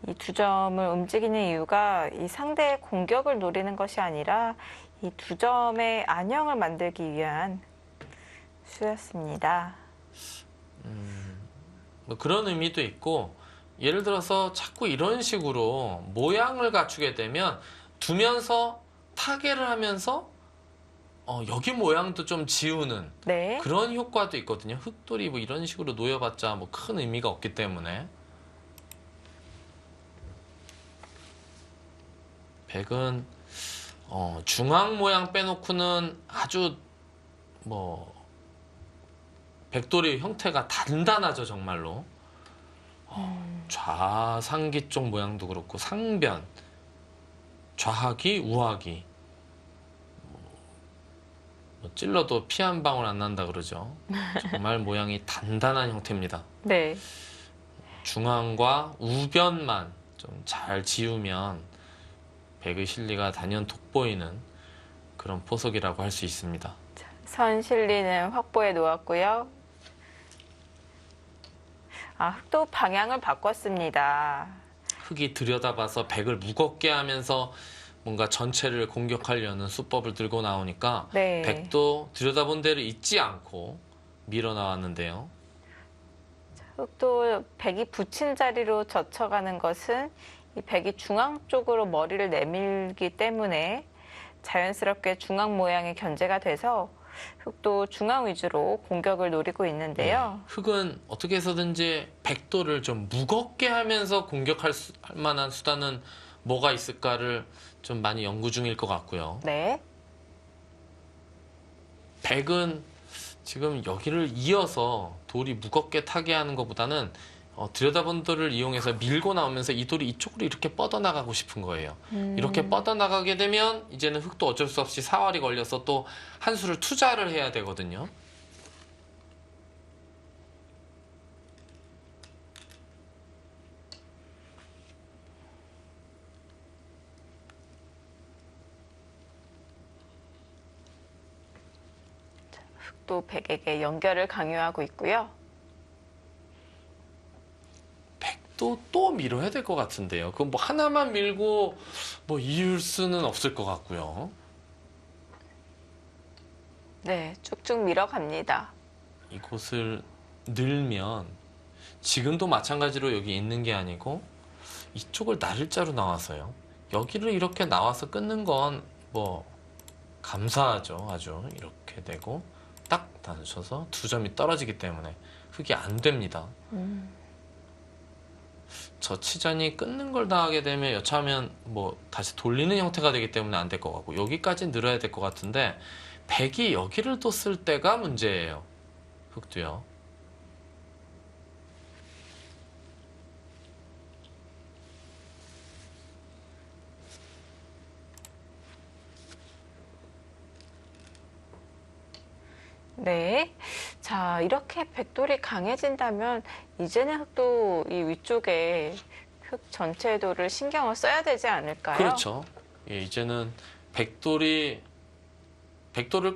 이 두 점을 움직이는 이유가 이 상대의 공격을 노리는 것이 아니라 이 두 점의 안형을 만들기 위한 수였습니다. 뭐 그런 의미도 있고, 예를 들어서 자꾸 이런 식으로 모양을 갖추게 되면 두면서 타개를 하면서 여기 모양도 좀 지우는 네. 그런 효과도 있거든요. 흑돌이 뭐 이런 식으로 놓여봤자 뭐 큰 의미가 없기 때문에. 백은 중앙 모양 빼놓고는 아주 뭐 백돌이 형태가 단단하죠, 정말로. 좌상기 쪽 모양도 그렇고 상변, 좌하기, 우하기. 뭐 찔러도 피 한 방울 안 난다 그러죠. 정말 모양이 단단한 형태입니다. 네. 중앙과 우변만 좀 잘 지우면 백의 실리가 단연 돋보이는 그런 포석이라고 할 수 있습니다. 선 실리는 확보해 놓았고요. 흑도 방향을 바꿨습니다. 흑이 들여다봐서 백을 무겁게 하면서 뭔가 전체를 공격하려는 수법을 들고 나오니까 네. 백도 들여다본 데를 잊지 않고 밀어 나왔는데요. 흑도 백이 붙인 자리로 젖혀가는 것은 이 백이 중앙 쪽으로 머리를 내밀기 때문에 자연스럽게 중앙 모양의 견제가 돼서 흑도 중앙 위주로 공격을 노리고 있는데요. 흑은 어떻게 해서든지 백도를 좀 무겁게 하면서 공격할 할 만한 수단은 뭐가 있을까를 좀 많이 연구 중일 것 같고요. 네. 백은 지금 여기를 이어서 돌이 무겁게 타게 하는 것보다는 들여다본 돌을 이용해서 밀고 나오면서 이 돌이 이쪽으로 이렇게 뻗어나가고 싶은 거예요. 이렇게 뻗어나가게 되면 이제는 흑도 어쩔 수 없이 사활이 걸려서 또 한 수를 투자를 해야 되거든요. 흑도 백에게 연결을 강요하고 있고요. 백도 또 밀어야 될 것 같은데요. 그럼 뭐 하나만 밀고 뭐 이을 수는 없을 것 같고요. 네, 쭉쭉 밀어갑니다. 이곳을 늘면 지금도 마찬가지로 여기 있는 게 아니고 이쪽을 나를자로 나와서요. 여기를 이렇게 나와서 끊는 건 뭐 감사하죠. 아주 이렇게 되고 딱 나누셔서 두 점이 떨어지기 때문에 흑이 안 됩니다. 저 치전이 끊는 걸 당하게 되면 여차하면 뭐 다시 돌리는 형태가 되기 때문에 안 될 것 같고 여기까지 늘어야 될 것 같은데 백이 여기를 뒀을 때가 문제예요. 흑도요. 네. 자, 이렇게 백돌이 강해진다면 이제는 흑도 이 위쪽에 흑 전체 돌을 신경을 써야 되지 않을까요? 그렇죠. 예, 이제는 백돌을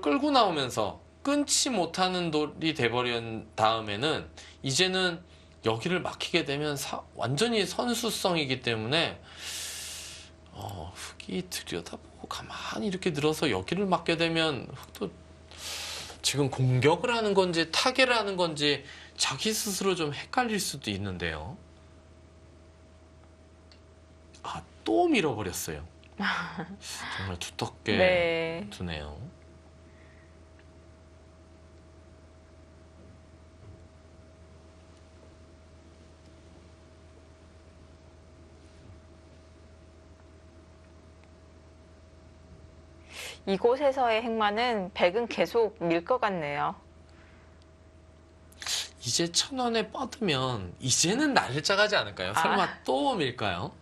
끌고 나오면서 끊지 못하는 돌이 돼버린 다음에는 이제는 여기를 막히게 되면 완전히 선수성이기 때문에 흑이 들여다보고 가만히 이렇게 늘어서 여기를 막게 되면 흑도 지금 공격을 하는 건지 타개를 하는 건지 자기 스스로 좀 헷갈릴 수도 있는데요. 또 밀어버렸어요. 정말 두텁게 네. 두네요. 이곳에서의 행마는 백은 계속 밀 것 같네요. 이제 1,000원에 뻗으면 이제는 날짜가지 않을까요? 설마 또 밀까요?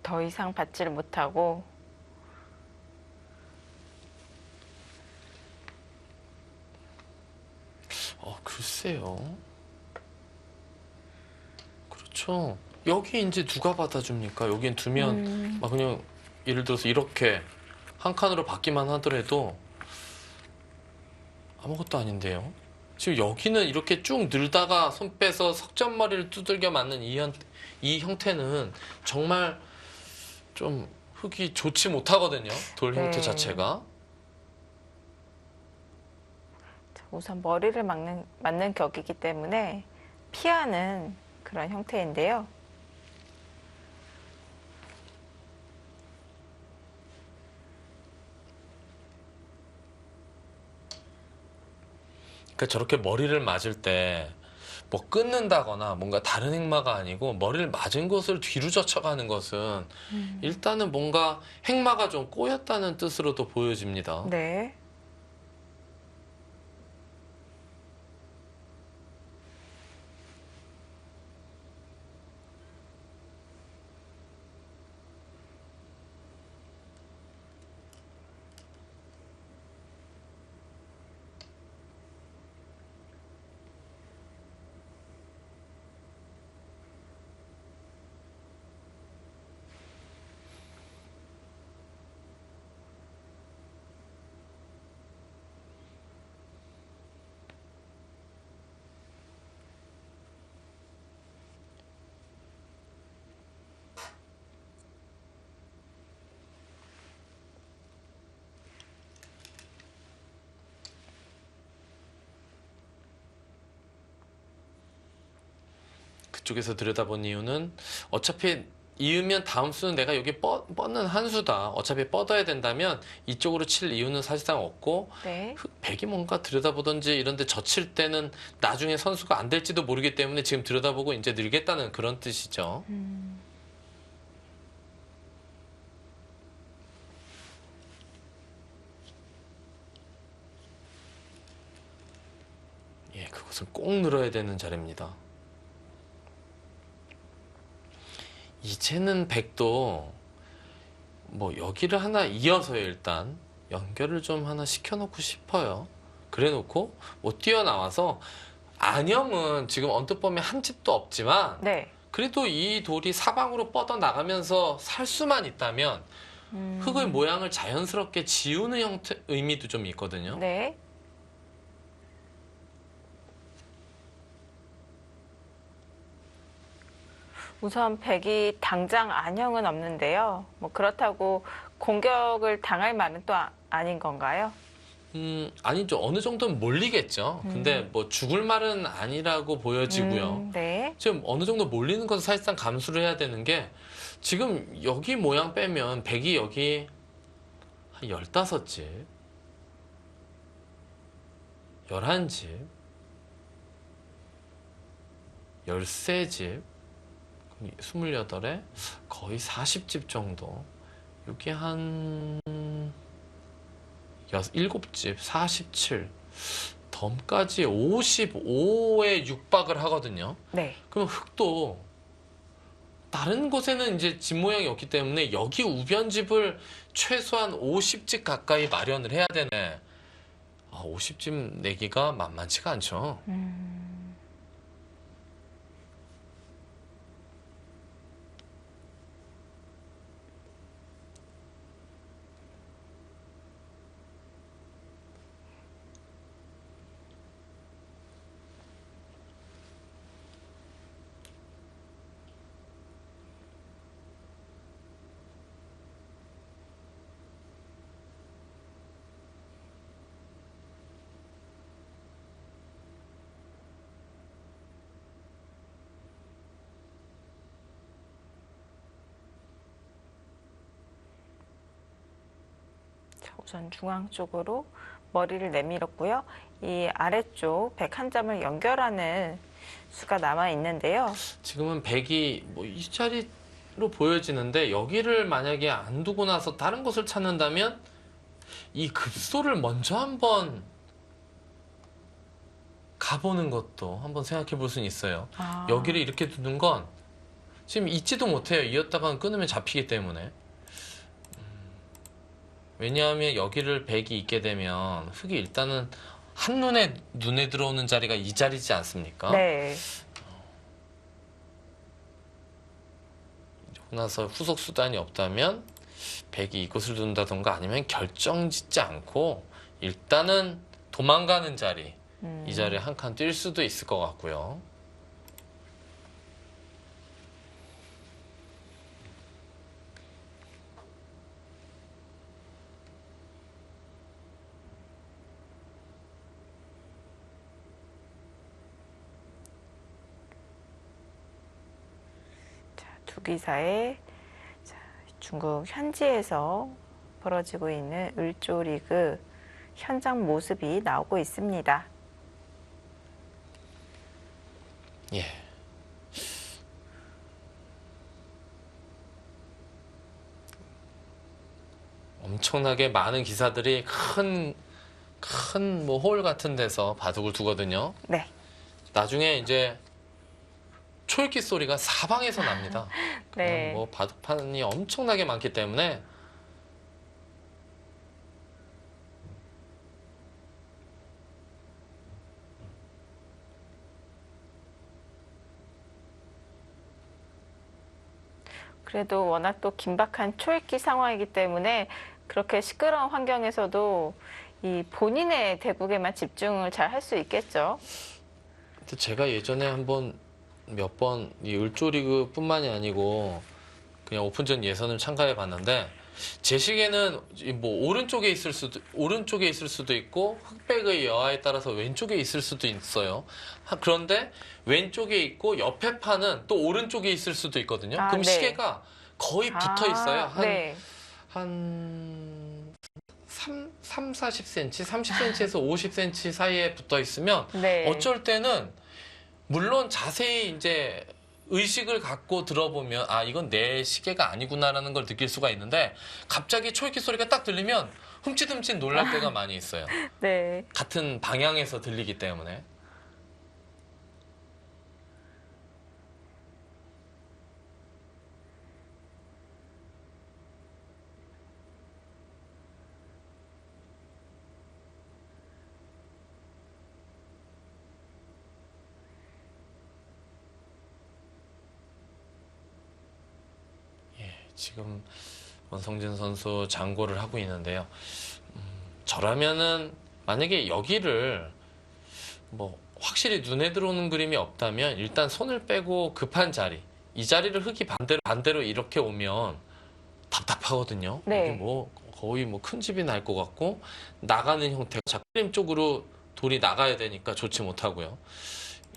더 이상 받지를 못하고 글쎄요. 그렇죠. 여기 이제 누가 받아줍니까? 여긴 두면 막 그냥 예를 들어서 이렇게 한 칸으로 받기만 하더라도 아무것도 아닌데요. 지금 여기는 이렇게 쭉 늘다가 손 빼서 석전머리를 두들겨 맞는 이 형태는 정말 좀 흙이 좋지 못하거든요. 돌 형태 네. 자체가. 우선 머리를 맞는 격이기 때문에 피하는 그런 형태인데요. 그러니까 저렇게 머리를 맞을 때 뭐 끊는다거나 뭔가 다른 행마가 아니고 머리를 맞은 곳을 뒤로 젖혀가는 것은 일단은 뭔가 행마가 좀 꼬였다는 뜻으로도 보여집니다. 네. 그쪽에서 들여다본 이유는 어차피 이으면 다음 수는 내가 여기 뻗는 한 수다. 어차피 뻗어야 된다면 이쪽으로 칠 이유는 사실상 없고 네. 백이 뭔가 들여다보든지 이런데 젖힐 때는 나중에 선수가 안 될지도 모르기 때문에 지금 들여다보고 이제 늘겠다는 그런 뜻이죠. 예, 그것은 꼭 늘어야 되는 자리입니다. 이제는 백도 뭐 여기를 하나 이어서요. 일단 연결을 좀 하나 시켜놓고 싶어요. 그래놓고 뭐 뛰어나와서 안형은 지금 언뜻 보면 한 집도 없지만 네. 그래도 이 돌이 사방으로 뻗어 나가면서 살 수만 있다면 흙의 모양을 자연스럽게 지우는 형태 의미도 좀 있거든요. 네. 우선 백이 당장 안형은 없는데요. 뭐 그렇다고 공격을 당할 말은 또 아닌 건가요? 아니죠. 어느 정도는 몰리겠죠. 근데 뭐 죽을 말은 아니라고 보여지고요. 네. 지금 어느 정도 몰리는 건 사실상 감수를 해야 되는 게 지금 여기 모양 빼면 백이 여기 한 15집, 11집, 13집, 28에 거의 40집 정도. 여기 한 7집, 47, 덤까지 55에 육박을 하거든요. 네. 그럼 흙도 다른 곳에는 이제 집 모양이 없기 때문에 여기 우변집을 최소한 50집 가까이 마련을 해야 되네. 50집 내기가 만만치가 않죠. 자, 우선 중앙 쪽으로 머리를 내밀었고요. 이 아래쪽 백 한 점을 연결하는 수가 남아 있는데요. 지금은 백이 뭐 이 자리로 보여지는데 여기를 만약에 안 두고 나서 다른 곳을 찾는다면 이 급소를 먼저 한번 가보는 것도 한번 생각해 볼 수는 있어요. 여기를 이렇게 두는 건 지금 잊지도 못해요. 이었다가 끊으면 잡히기 때문에. 왜냐하면 여기를 백이 있게 되면 흙이 일단은 한눈에 눈에 들어오는 자리가 이 자리지 않습니까? 네. 그러고 나서 후속 수단이 없다면 백이 이곳을 둔다던가 아니면 결정짓지 않고 일단은 도망가는 자리, 이 자리에 한 칸 뛸 수도 있을 것 같고요. 두기사의 중국 현지에서 벌어지고 있는 을조 리그 현장 모습이 나오고 있습니다. 예. 엄청나게 많은 기사들이 큰 뭐 홀 같은 데서 바둑을 두거든요. 네. 나중에 이제 초읽기 소리가 사방에서 납니다. 네. 뭐 바둑판이 엄청나게 많기 때문에 그래도 워낙 또 긴박한 초읽기 상황이기 때문에 그렇게 시끄러운 환경에서도 이 본인의 대국에만 집중을 잘 할 수 있겠죠. 제가 예전에 몇 번 이 을조리그뿐만이 아니고 그냥 오픈전 예선을 참가해 봤는데 제 시계는 뭐 오른쪽에 있을 수도 있고 흑백의 여하에 따라서 왼쪽에 있을 수도 있어요. 그런데 왼쪽에 있고 옆에 판은 또 오른쪽에 있을 수도 있거든요. 아, 그럼 네. 시계가 거의 붙어 있어요. 네. 한 40cm, 30cm에서 50cm 사이에 붙어 있으면 네. 어쩔 때는 물론 자세히 이제 의식을 갖고 들어보면 아 이건 내 시계가 아니구나라는 걸 느낄 수가 있는데 갑자기 초읽기 소리가 딱 들리면 흠칫흠칫 놀랄 때가 많이 있어요. 네. 같은 방향에서 들리기 때문에. 지금 원성진 선수 장고를 하고 있는데요. 저라면은 만약에 여기를 뭐 확실히 눈에 들어오는 그림이 없다면 일단 손을 빼고 급한 자리, 이 자리를 흙이 반대로 이렇게 오면 답답하거든요. 네. 여기 뭐 거의 뭐 큰 집이 날 것 같고 나가는 형태가 작림 쪽으로 돌이 나가야 되니까 좋지 못하고요.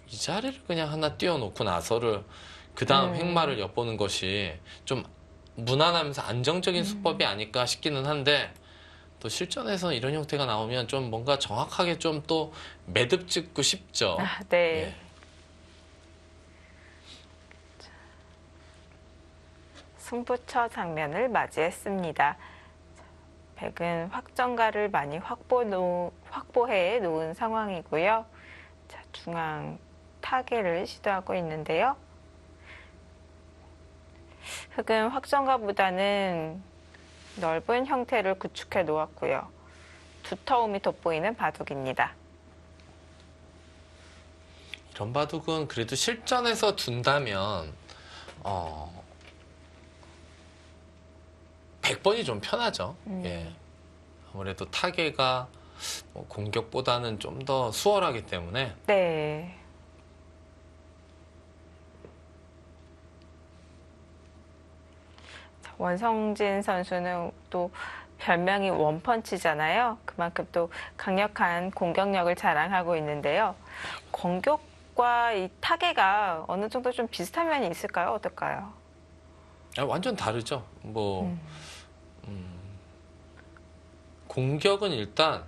이 자리를 그냥 하나 띄워놓고 나서를 그 다음 횡마를 엿보는 것이 좀 무난하면서 안정적인 수법이 아닐까 싶기는 한데 또 실전에서 이런 형태가 나오면 좀 뭔가 정확하게 좀 또 매듭 짓고 싶죠. 아, 네. 예. 승부처 장면을 맞이했습니다. 백은 확정가를 많이 확보해 놓은 상황이고요. 자, 중앙 타개를 시도하고 있는데요. 흑은 확정가보다는 넓은 형태를 구축해 놓았고요. 두터움이 돋보이는 바둑입니다. 이런 바둑은 그래도 실전에서 둔다면 100번이 좀 편하죠. 예. 아무래도 타개가 뭐 공격보다는 좀 더 수월하기 때문에 네. 자, 원성진 선수는 또 별명이 원펀치잖아요. 그만큼 또 강력한 공격력을 자랑하고 있는데요. 공격과 이 타개가 어느 정도 좀 비슷한 면이 있을까요? 어떨까요? 완전 다르죠. 공격은 일단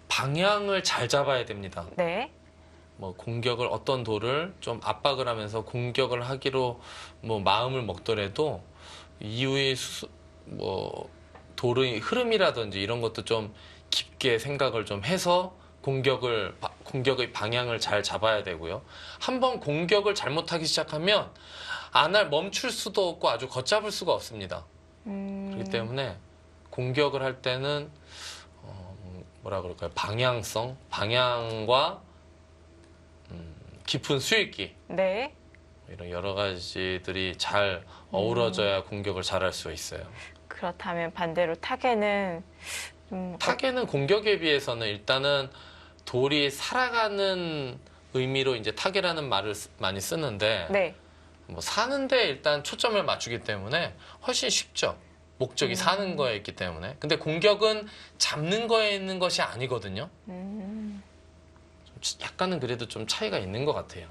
방향을 잘 잡아야 됩니다. 네. 뭐 공격을 어떤 돌을 좀 압박을 하면서 공격을 하기로 뭐 마음을 먹더라도 이후에 뭐 돌의 흐름이라든지 이런 것도 좀 깊게 생각을 좀 해서 공격의 방향을 잘 잡아야 되고요. 한번 공격을 잘못하기 시작하면 멈출 수도 없고 아주 걷잡을 수가 없습니다. 그렇기 때문에 공격을 할 때는 뭐라 그럴까요? 방향과 깊은 수익기 네. 이런 여러 가지들이 잘 어우러져야 공격을 잘할 수 있어요. 그렇다면 반대로 타겟은 타겟은 공격에 비해서는 일단은 돌이 살아가는 의미로 이제 타겟이라는 말을 많이 쓰는데 네. 뭐 사는데 일단 초점을 맞추기 때문에 훨씬 쉽죠. 목적이 사는 거에 있기 때문에. 근데 공격은 잡는 거에 있는 것이 아니거든요. 좀 약간은 그래도 좀 차이가 있는 것 같아요.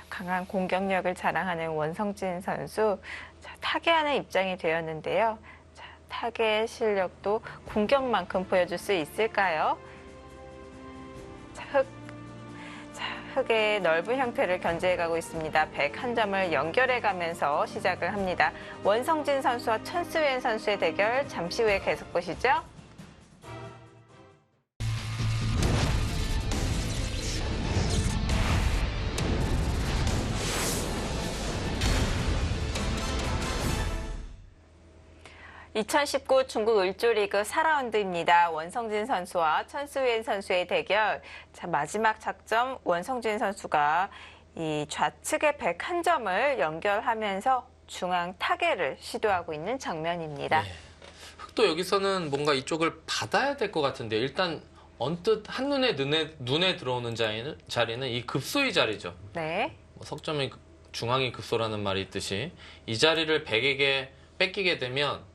강한 공격력을 자랑하는 원성진 선수. 자, 타겟하는 입장이 되었는데요. 자, 타겟 실력도 공격만큼 보여줄 수 있을까요? 자, 흙의 넓은 형태를 견제해가고 있습니다. 101점을 연결해가면서 시작을 합니다. 원성진 선수와 천수연 선수의 대결 잠시 후에 계속 보시죠. (2019) 중국 을조리그 4라운드입니다. 원성진 선수와 천수연 선수의 대결. 자, 마지막 작점 원성진 선수가 이 좌측의 101점을 연결하면서 중앙 타겟을 시도하고 있는 장면입니다. 네. 흙도 여기서는 뭔가 이쪽을 받아야 될 것 같은데 일단 언뜻 한눈에 눈에 들어오는 자리는 이 급소의 자리죠. 네. 뭐 석점이 중앙이 급소라는 말이 있듯이 이 자리를 백에게 뺏기게 되면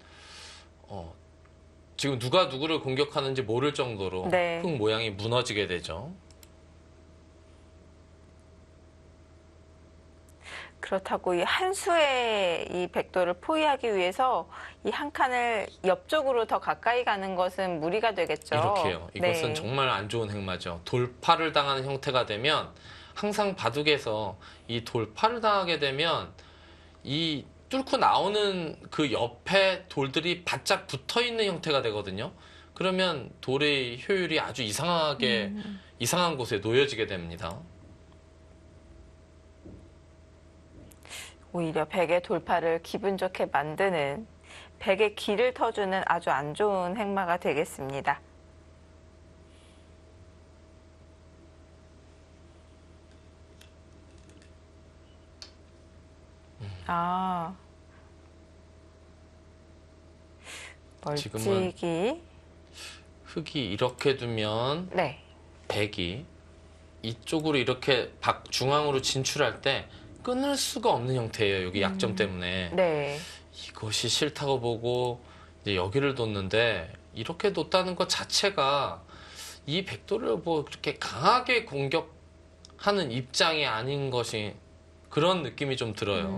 지금 누가 누구를 공격하는지 모를 정도로 네. 흙 모양이 무너지게 되죠. 그렇다고 이 한 수의 이 백도를 포위하기 위해서 이 한 칸을 옆쪽으로 더 가까이 가는 것은 무리가 되겠죠. 이렇게요. 이것은 네. 정말 안 좋은 행마죠. 돌파를 당하는 형태가 되면 항상 바둑에서 이 돌파를 당하게 되면 이 뚫고 나오는 그 옆에 돌들이 바짝 붙어 있는 형태가 되거든요. 그러면 돌의 효율이 아주 이상한 곳에 놓여지게 됩니다. 오히려 백의 돌파를 기분 좋게 만드는 백의 길을 터주는 아주 안 좋은 행마가 되겠습니다. 아, 멀찍이. 흙이 이렇게 두면 네. 백이 이쪽으로 이렇게 중앙으로 진출할 때 끊을 수가 없는 형태예요. 여기 약점 때문에. 네. 이것이 싫다고 보고 이제 여기를 뒀는데 이렇게 뒀다는 것 자체가 이 백도를 뭐 그렇게 강하게 공격하는 입장이 아닌 것이 그런 느낌이 좀 들어요.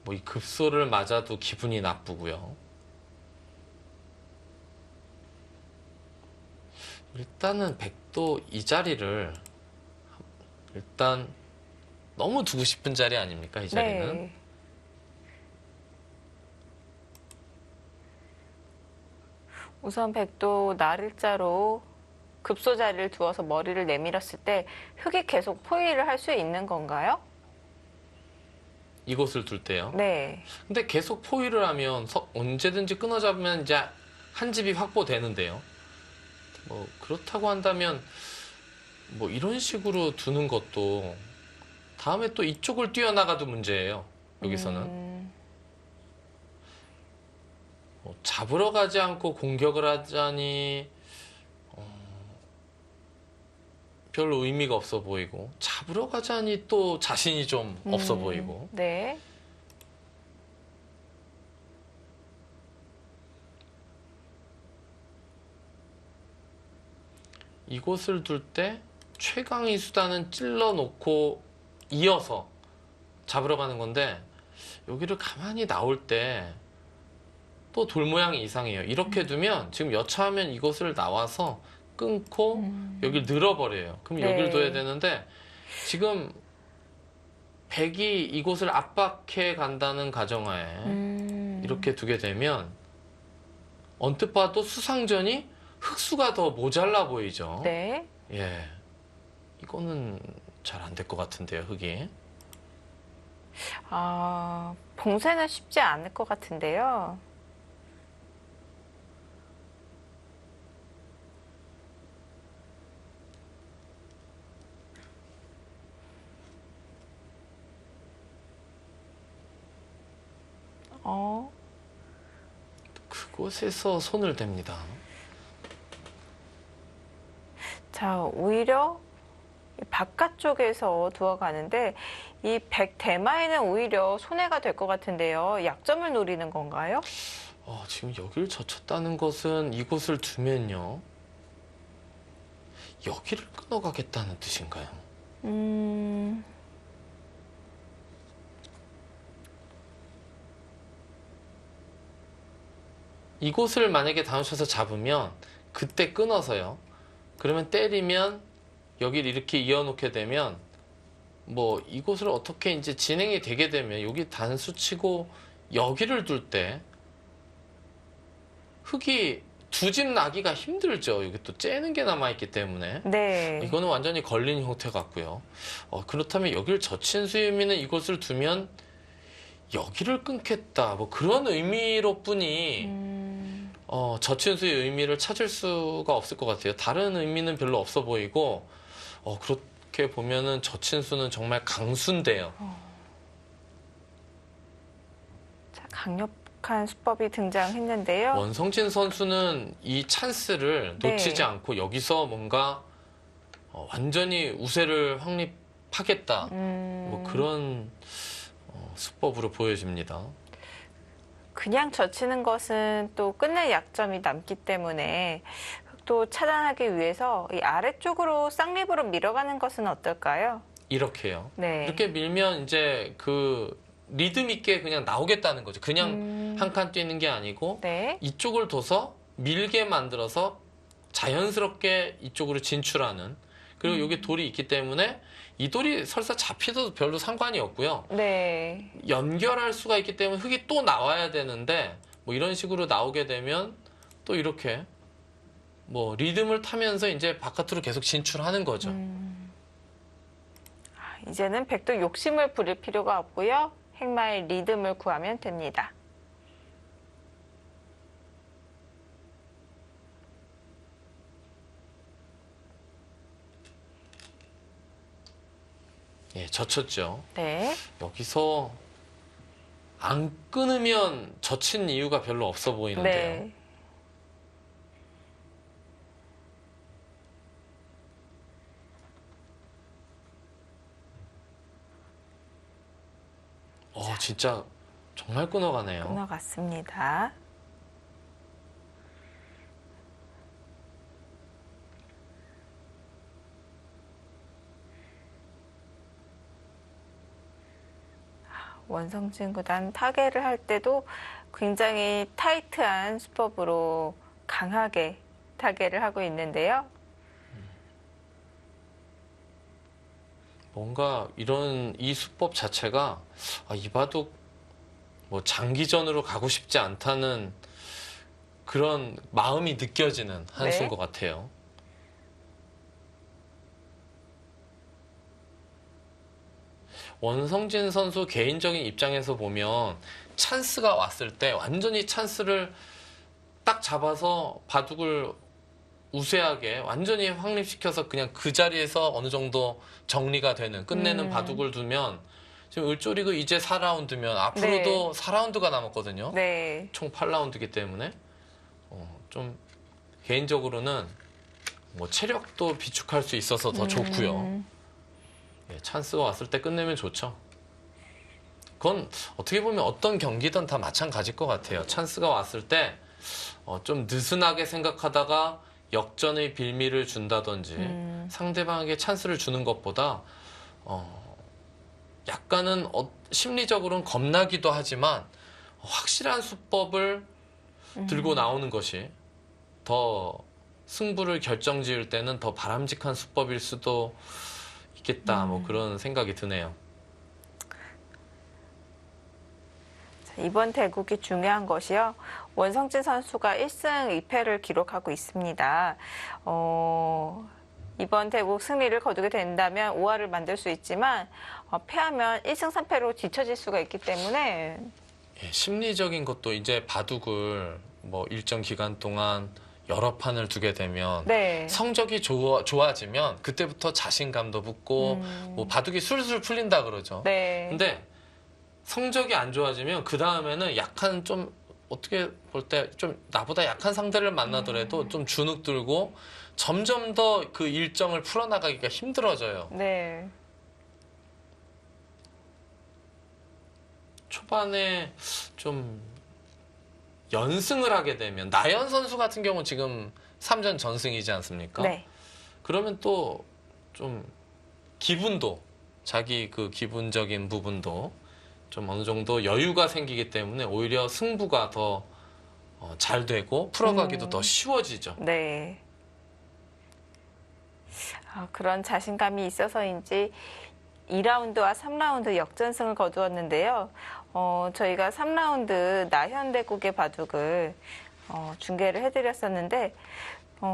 뭐 이 급소를 맞아도 기분이 나쁘고요. 일단은 백도 이 자리를 일단 너무 두고 싶은 자리 아닙니까? 이 자리는. 네. 우선 백도 날일자로 급소 자리를 두어서 머리를 내밀었을 때 흙이 계속 포위를 할 수 있는 건가요? 이곳을 둘 때요. 네. 근데 계속 포위를 하면 언제든지 끊어잡으면 이제 한 집이 확보되는데요. 뭐 그렇다고 한다면 뭐 이런 식으로 두는 것도 다음에 또 이쪽을 뛰어나가도 문제예요. 여기서는. 뭐 잡으러 가지 않고 공격을 하자니 별로 의미가 없어 보이고 잡으러 가자니 또 자신이 좀 없어 보이고. 네. 이곳을 둘 때 최강의 수단은 찔러 놓고 이어서 잡으러 가는 건데 여기를 가만히 나올 때 또 돌 모양이 이상해요. 이렇게 두면 지금 여차하면 이곳을 나와서 끊고 여기를 늘어버려요. 그럼 네. 여기를 둬야 되는데 지금 백이 이곳을 압박해 간다는 가정하에 이렇게 두게 되면 언뜻 봐도 수상전이 흑수가 더 모자라 보이죠. 네. 예, 이거는 잘 안 될 것 같은데요, 흑이. 봉쇄는 쉽지 않을 것 같은데요. 그곳에서 손을 댑니다. 자, 오히려 바깥쪽에서 두어가는데 이 백대마에는 오히려 손해가 될 것 같은데요. 약점을 노리는 건가요? 지금 여기를 젖혔다는 것은 이곳을 두면요. 여기를 끊어가겠다는 뜻인가요? 이곳을 만약에 다운쳐서 잡으면 그때 끊어서요. 그러면 때리면 여기를 이렇게 이어놓게 되면 뭐 이곳을 어떻게 이제 진행이 되게 되면 여기 단수 치고 여기를 둘 때 흙이 두 집 나기가 힘들죠. 여기 또 째는 게 남아있기 때문에. 네. 이거는 완전히 걸린 형태 같고요. 그렇다면 여기를 젖힌 수유미는 이곳을 두면 여기를 끊겠다. 뭐 그런 의미로 뿐이 젖힌 수의 의미를 찾을 수가 없을 것 같아요. 다른 의미는 별로 없어 보이고 그렇게 보면은 젖힌 수는 정말 강수인데요. 자, 강력한 수법이 등장했는데요. 원성진 선수는 이 찬스를 네. 놓치지 않고 여기서 뭔가 완전히 우세를 확립하겠다. 뭐 그런 수법으로 보여집니다. 그냥 젖히는 것은 또 끝낼 약점이 남기 때문에 또 차단하기 위해서 이 아래쪽으로 쌍립으로 밀어가는 것은 어떨까요? 이렇게요. 네. 이렇게 밀면 이제 그 리듬 있게 그냥 나오겠다는 거죠. 그냥 한 칸 뛰는 게 아니고 네. 이쪽을 둬서 밀게 만들어서 자연스럽게 이쪽으로 진출하는. 그리고 여기 돌이 있기 때문에 이 돌이 설사 잡히도 별로 상관이 없고요. 네. 연결할 수가 있기 때문에 흙이 또 나와야 되는데 뭐 이런 식으로 나오게 되면 또 이렇게 뭐 리듬을 타면서 이제 바깥으로 계속 진출하는 거죠. 이제는 백도 욕심을 부릴 필요가 없고요. 행마의 리듬을 구하면 됩니다. 예, 젖혔죠. 네. 여기서 안 끊으면 젖힌 이유가 별로 없어 보이는데요. 네. 진짜 정말 끊어가네요. 끊어갔습니다. 원성진 구단 타개를 할 때도 굉장히 타이트한 수법으로 강하게 타개를 하고 있는데요. 뭔가 이런 이 수법 자체가 이 바둑 뭐 장기전으로 가고 싶지 않다는 그런 마음이 느껴지는 한 수인 네. 것 같아요. 원성진 선수 개인적인 입장에서 보면 찬스가 왔을 때 완전히 찬스를 딱 잡아서 바둑을 우세하게 완전히 확립시켜서 그냥 그 자리에서 어느 정도 정리가 되는 끝내는 바둑을 두면 지금 을조리그 이제 4라운드면 앞으로도 4라운드가 남았거든요. 네. 총 8라운드이기 때문에 좀 개인적으로는 뭐 체력도 비축할 수 있어서 더 좋고요. 예, 찬스가 왔을 때 끝내면 좋죠. 그건 어떻게 보면 어떤 경기든 다 마찬가지일 것 같아요. 찬스가 왔을 때 좀 느슨하게 생각하다가 역전의 빌미를 준다든지 상대방에게 찬스를 주는 것보다 약간은 심리적으로는 겁나기도 하지만 확실한 수법을 들고 나오는 것이 더 승부를 결정지을 때는 더 바람직한 수법일 수도 있겠다. 뭐 그런 생각이 드네요. 자, 이번 대국이 중요한 것이요. 원성진 선수가 1승 2패를 기록하고 있습니다. 이번 대국 승리를 거두게 된다면 5할을 만들 수 있지만 패하면 1승 3패로 뒤처질 수가 있기 때문에 예, 심리적인 것도 이제 바둑을 뭐 일정 기간 동안 여러 판을 두게 되면 네. 성적이 좋아지면 그때부터 자신감도 붙고 뭐 바둑이 술술 풀린다 그러죠. 네. 근데 성적이 안 좋아지면 그 다음에는 약한 좀 어떻게 볼 때 좀 나보다 약한 상대를 만나더라도 좀 주눅 들고 점점 더 그 일정을 풀어나가기가 힘들어져요. 네. 초반에 좀 연승을 하게 되면 나연 선수 같은 경우 지금 3전 전승이지 않습니까? 네. 그러면 또 좀 기분도 자기 그 기분적인 부분도 좀 어느 정도 여유가 생기기 때문에 오히려 승부가 더 잘 되고 풀어가기도 더 쉬워지죠. 네. 그런 자신감이 있어서인지 2라운드와 3라운드 역전승을 거두었는데요. 저희가 3라운드 나현대국의 바둑을 중계를 해드렸었는데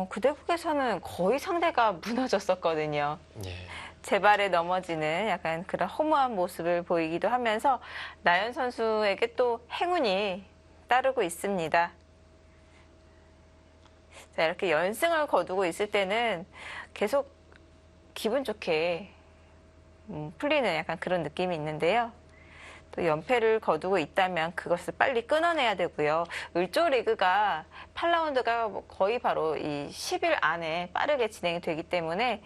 그 대국에서는 거의 상대가 무너졌었거든요. 예. 제 발에 넘어지는 약간 그런 허무한 모습을 보이기도 하면서 나연 선수에게 또 행운이 따르고 있습니다. 자, 이렇게 연승을 거두고 있을 때는 계속 기분 좋게 풀리는 약간 그런 느낌이 있는데요. 또 연패를 거두고 있다면 그것을 빨리 끊어내야 되고요. 을조 리그가 8라운드가 거의 바로 이 10일 안에 빠르게 진행이 되기 때문에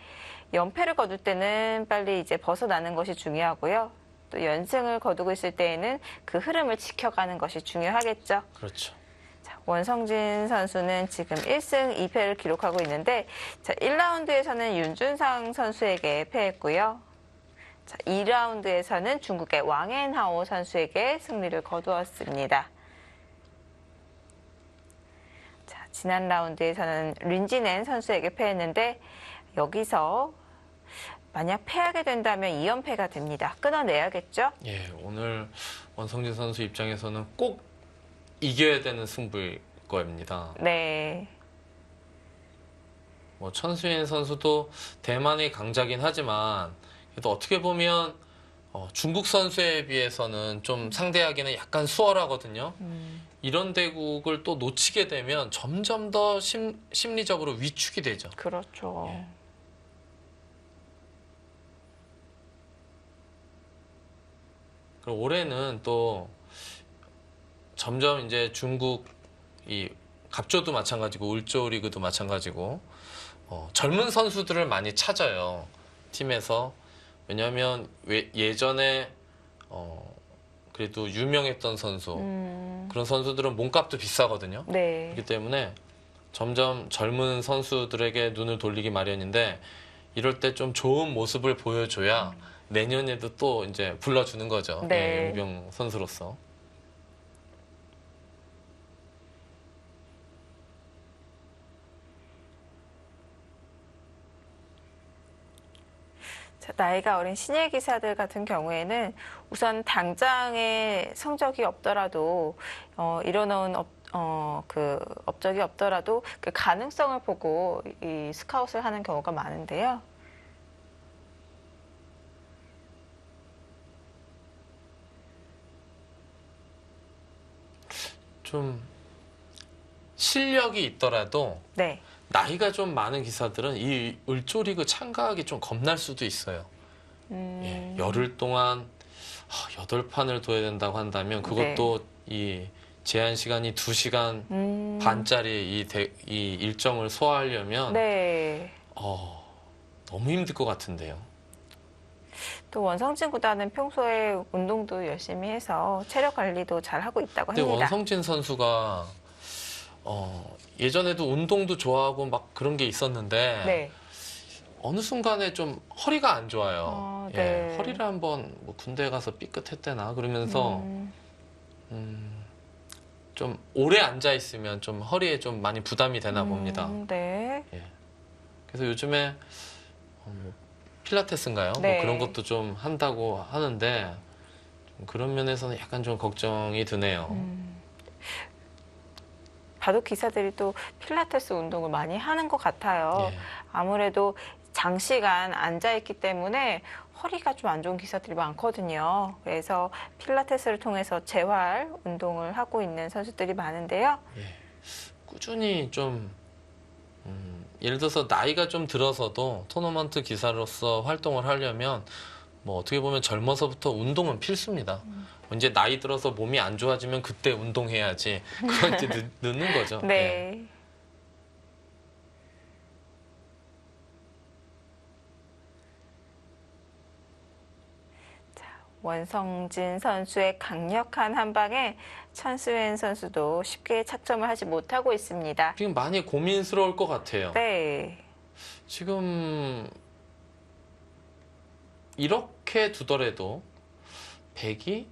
연패를 거둘 때는 빨리 이제 벗어나는 것이 중요하고요. 또 연승을 거두고 있을 때에는 그 흐름을 지켜가는 것이 중요하겠죠. 그렇죠. 자, 원성진 선수는 지금 1승 2패를 기록하고 있는데 자, 1라운드에서는 윤준상 선수에게 패했고요. 자, 2라운드에서는 중국의 왕앤하오 선수에게 승리를 거두었습니다. 자, 지난 라운드에서는 린지넨 선수에게 패했는데 여기서 만약 패하게 된다면 2연패가 됩니다. 끊어내야겠죠? 예, 오늘 원성진 선수 입장에서는 꼭 이겨야 되는 승부일 겁니다. 네. 뭐 천수인 선수도 대만의 강자긴 하지만 그래도 어떻게 보면 중국 선수에 비해서는 좀 상대하기는 약간 수월하거든요. 이런 대국을 또 놓치게 되면 점점 더 심리적으로 위축이 되죠. 그렇죠. 예. 그리고 올해는 또 점점 이제 중국 이 갑조도 마찬가지고 울조 리그도 마찬가지고 젊은 선수들을 많이 찾아요. 팀에서. 왜냐하면 예전에 그래도 유명했던 선수 그런 선수들은 몸값도 비싸거든요. 네. 그렇기 때문에 점점 젊은 선수들에게 눈을 돌리기 마련인데 이럴 때 좀 좋은 모습을 보여줘야 내년에도 또 이제 불러주는 거죠. 네. 예, 용병 선수로서. 자, 나이가 어린 신예 기사들 같은 경우에는 우선 당장의 성적이 없더라도 이뤄놓은 그 업적이 없더라도 그 가능성을 보고 이 스카웃을 하는 경우가 많은데요. 좀 실력이 있더라도 네. 나이가 좀 많은 기사들은 이 을조 리그 참가하기 좀 겁날 수도 있어요. 예, 열흘 동안 8판을 둬야 된다고 한다면 그것도 이 제한 시간이 2시간 반짜리 이 일정을 소화하려면 네. 너무 힘들 것 같은데요. 또 원성진 구단은 평소에 운동도 열심히 해서 체력 관리도 잘 하고 있다고 근데 합니다. 원성진 선수가 예전에도 운동도 좋아하고 막 그런 게 있었는데 네. 어느 순간에 좀 허리가 안 좋아요. 네. 예, 허리를 한번 뭐 군대 가서 삐끗했대나 그러면서 좀 오래 앉아 있으면 좀 허리에 좀 많이 부담이 되나 봅니다. 네. 예. 그래서 요즘에 뭐 필라테스인가요? 네. 뭐 그런 것도 좀 한다고 하는데 그런 면에서는 약간 좀 걱정이 드네요. 바둑 기사들이 또 필라테스 운동을 많이 하는 것 같아요. 예. 아무래도 장시간 앉아있기 때문에 허리가 좀 안 좋은 기사들이 많거든요. 그래서 필라테스를 통해서 재활 운동을 하고 있는 선수들이 많은데요. 예. 꾸준히 좀 예를 들어서 나이가 좀 들어서도 토너먼트 기사로서 활동을 하려면 뭐 어떻게 보면 젊어서부터 운동은 필수입니다. 이제 나이 들어서 몸이 안 좋아지면 그때 운동해야지. 그건 이제 늦는 거죠. 예. 네. 원성진 선수의 강력한 한 방에 천수현 선수도 쉽게 착점을 하지 못하고 있습니다. 지금 많이 고민스러울 것 같아요. 네. 지금 이렇게 두더라도 백이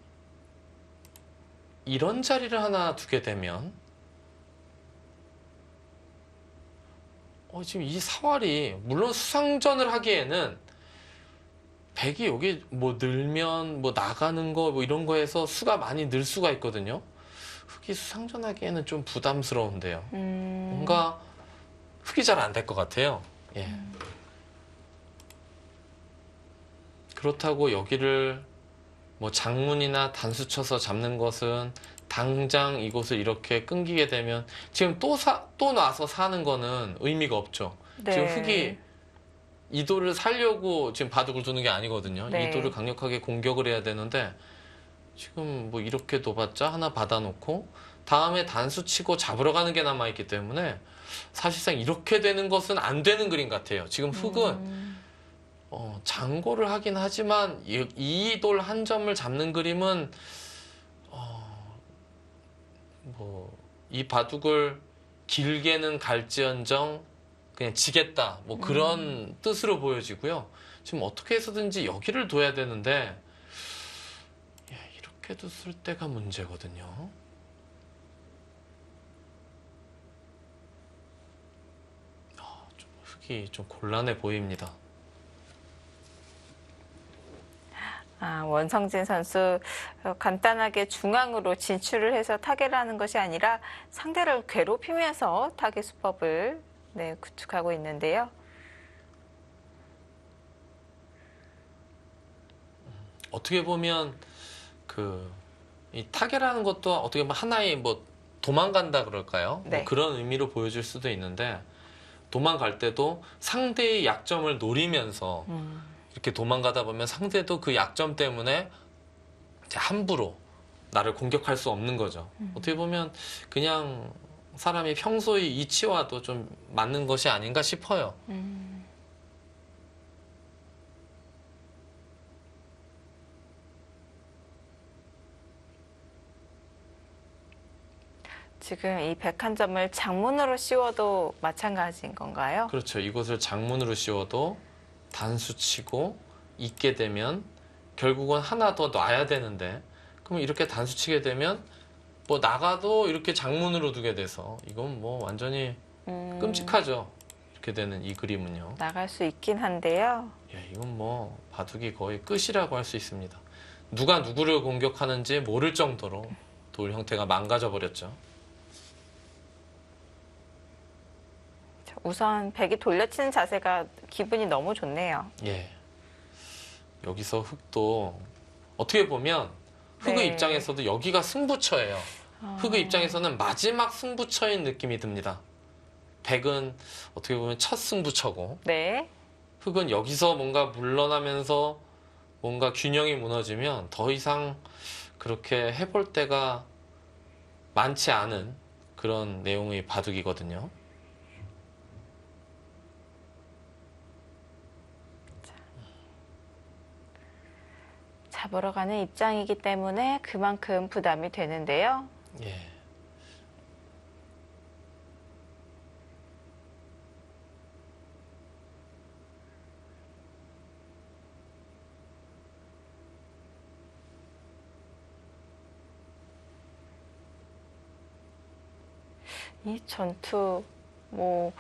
이런 자리를 하나 두게 되면 지금 이 사활이 물론 수상전을 하기에는 백이 여기 뭐 늘면 뭐 나가는 거 뭐 이런 거에서 수가 많이 늘 수가 있거든요. 흑이 수상전 하기에는 좀 부담스러운데요. 뭔가 흑이 잘 안 될 것 같아요. 예. 그렇다고 여기를 뭐 장문이나 단수 쳐서 잡는 것은 당장 이곳을 이렇게 끊기게 되면 지금 또 놔서 사는 거는 의미가 없죠. 네. 지금 흑이 이도를 살려고 지금 바둑을 두는 게 아니거든요. 네. 이도를 강력하게 공격을 해야 되는데 지금 뭐 이렇게 둬봤자 하나 받아놓고 다음에 단수 치고 잡으러 가는 게 남아있기 때문에 사실상 이렇게 되는 것은 안 되는 그림 같아요. 지금 흑은 장고를 하긴 하지만 이 돌 한 점을 잡는 그림은 뭐 이 바둑을 길게는 갈지언정 그냥 지겠다 뭐 그런 뜻으로 보여지고요. 지금 어떻게 해서든지 여기를 둬야 되는데 이렇게 뒀을 때가 문제거든요. 좀 흑이 좀 곤란해 보입니다. 원성진 선수 간단하게 중앙으로 진출을 해서 타겟을 하는 것이 아니라 상대를 괴롭히면서 타겟 수법을 구축하고 있는데요. 어떻게 보면 이 타겟하는 것도 어떻게 보면 하나의 뭐 도망간다 그럴까요? 네. 뭐 그런 의미로 보여질 수도 있는데 도망갈 때도 상대의 약점을 노리면서 이렇게 도망가다 보면 상대도 그 약점 때문에 이제 함부로 나를 공격할 수 없는 거죠. 어떻게 보면 그냥 사람이 평소의 이치와도 좀 맞는 것이 아닌가 싶어요. 지금 이 101점을 장문으로 씌워도 마찬가지인 건가요? 그렇죠. 이곳을 장문으로 씌워도 단수 치고 있게 되면 결국은 하나 더 놔야 되는데 그럼 이렇게 단수 치게 되면 뭐 나가도 이렇게 장문으로 두게 돼서 이건 뭐 완전히 끔찍하죠. 이렇게 되는 이 그림은요. 나갈 수 있긴 한데요. 이건 뭐 바둑이 거의 끝이라고 할 수 있습니다. 누가 누구를 공격하는지 모를 정도로 돌 형태가 망가져 버렸죠. 우선 백이 돌려치는 자세가 기분이 너무 좋네요. 예. 여기서 흑도 어떻게 보면 흑의 네. 입장에서도 여기가 승부처예요. 흑의 입장에서는 마지막 승부처인 느낌이 듭니다. 백은 어떻게 보면 첫 승부처고 네. 흑은 여기서 뭔가 물러나면서 뭔가 균형이 무너지면 더 이상 그렇게 해볼 때가 많지 않은 그런 내용의 바둑이거든요. 잡으러 가는 입장이기 때문에 그만큼 부담이 되는데요. 예. 이 전투 뭐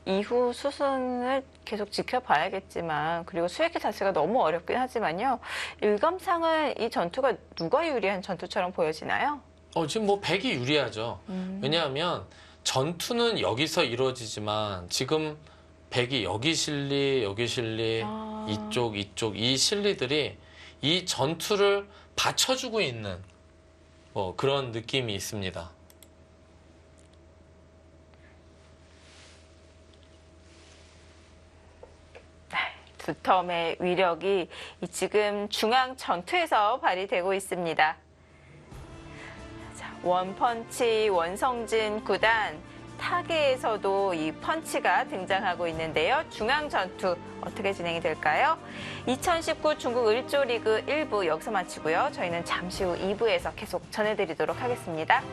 이후 수순을 계속 지켜봐야겠지만 그리고 수익기 자체가 너무 어렵긴 하지만요. 일감상은 이 전투가 누가 유리한 전투처럼 보여지나요? 지금 뭐 백이 유리하죠. 왜냐하면 전투는 여기서 이루어지지만 지금 백이 여기 실리, 여기 실리, 이쪽, 이 실리들이 이 전투를 받쳐주고 있는 그런 느낌이 있습니다. 두텀의 위력이 이 지금 중앙 전투에서 발휘되고 있습니다. 자, 원펀치 원성진 구단 타계에서도 이 펀치가 등장하고 있는데요. 중앙 전투 어떻게 진행이 될까요? 2019 중국 을조 리그 1부 여기서 마치고요. 저희는 잠시 후 2부에서 계속 전해드리도록 하겠습니다.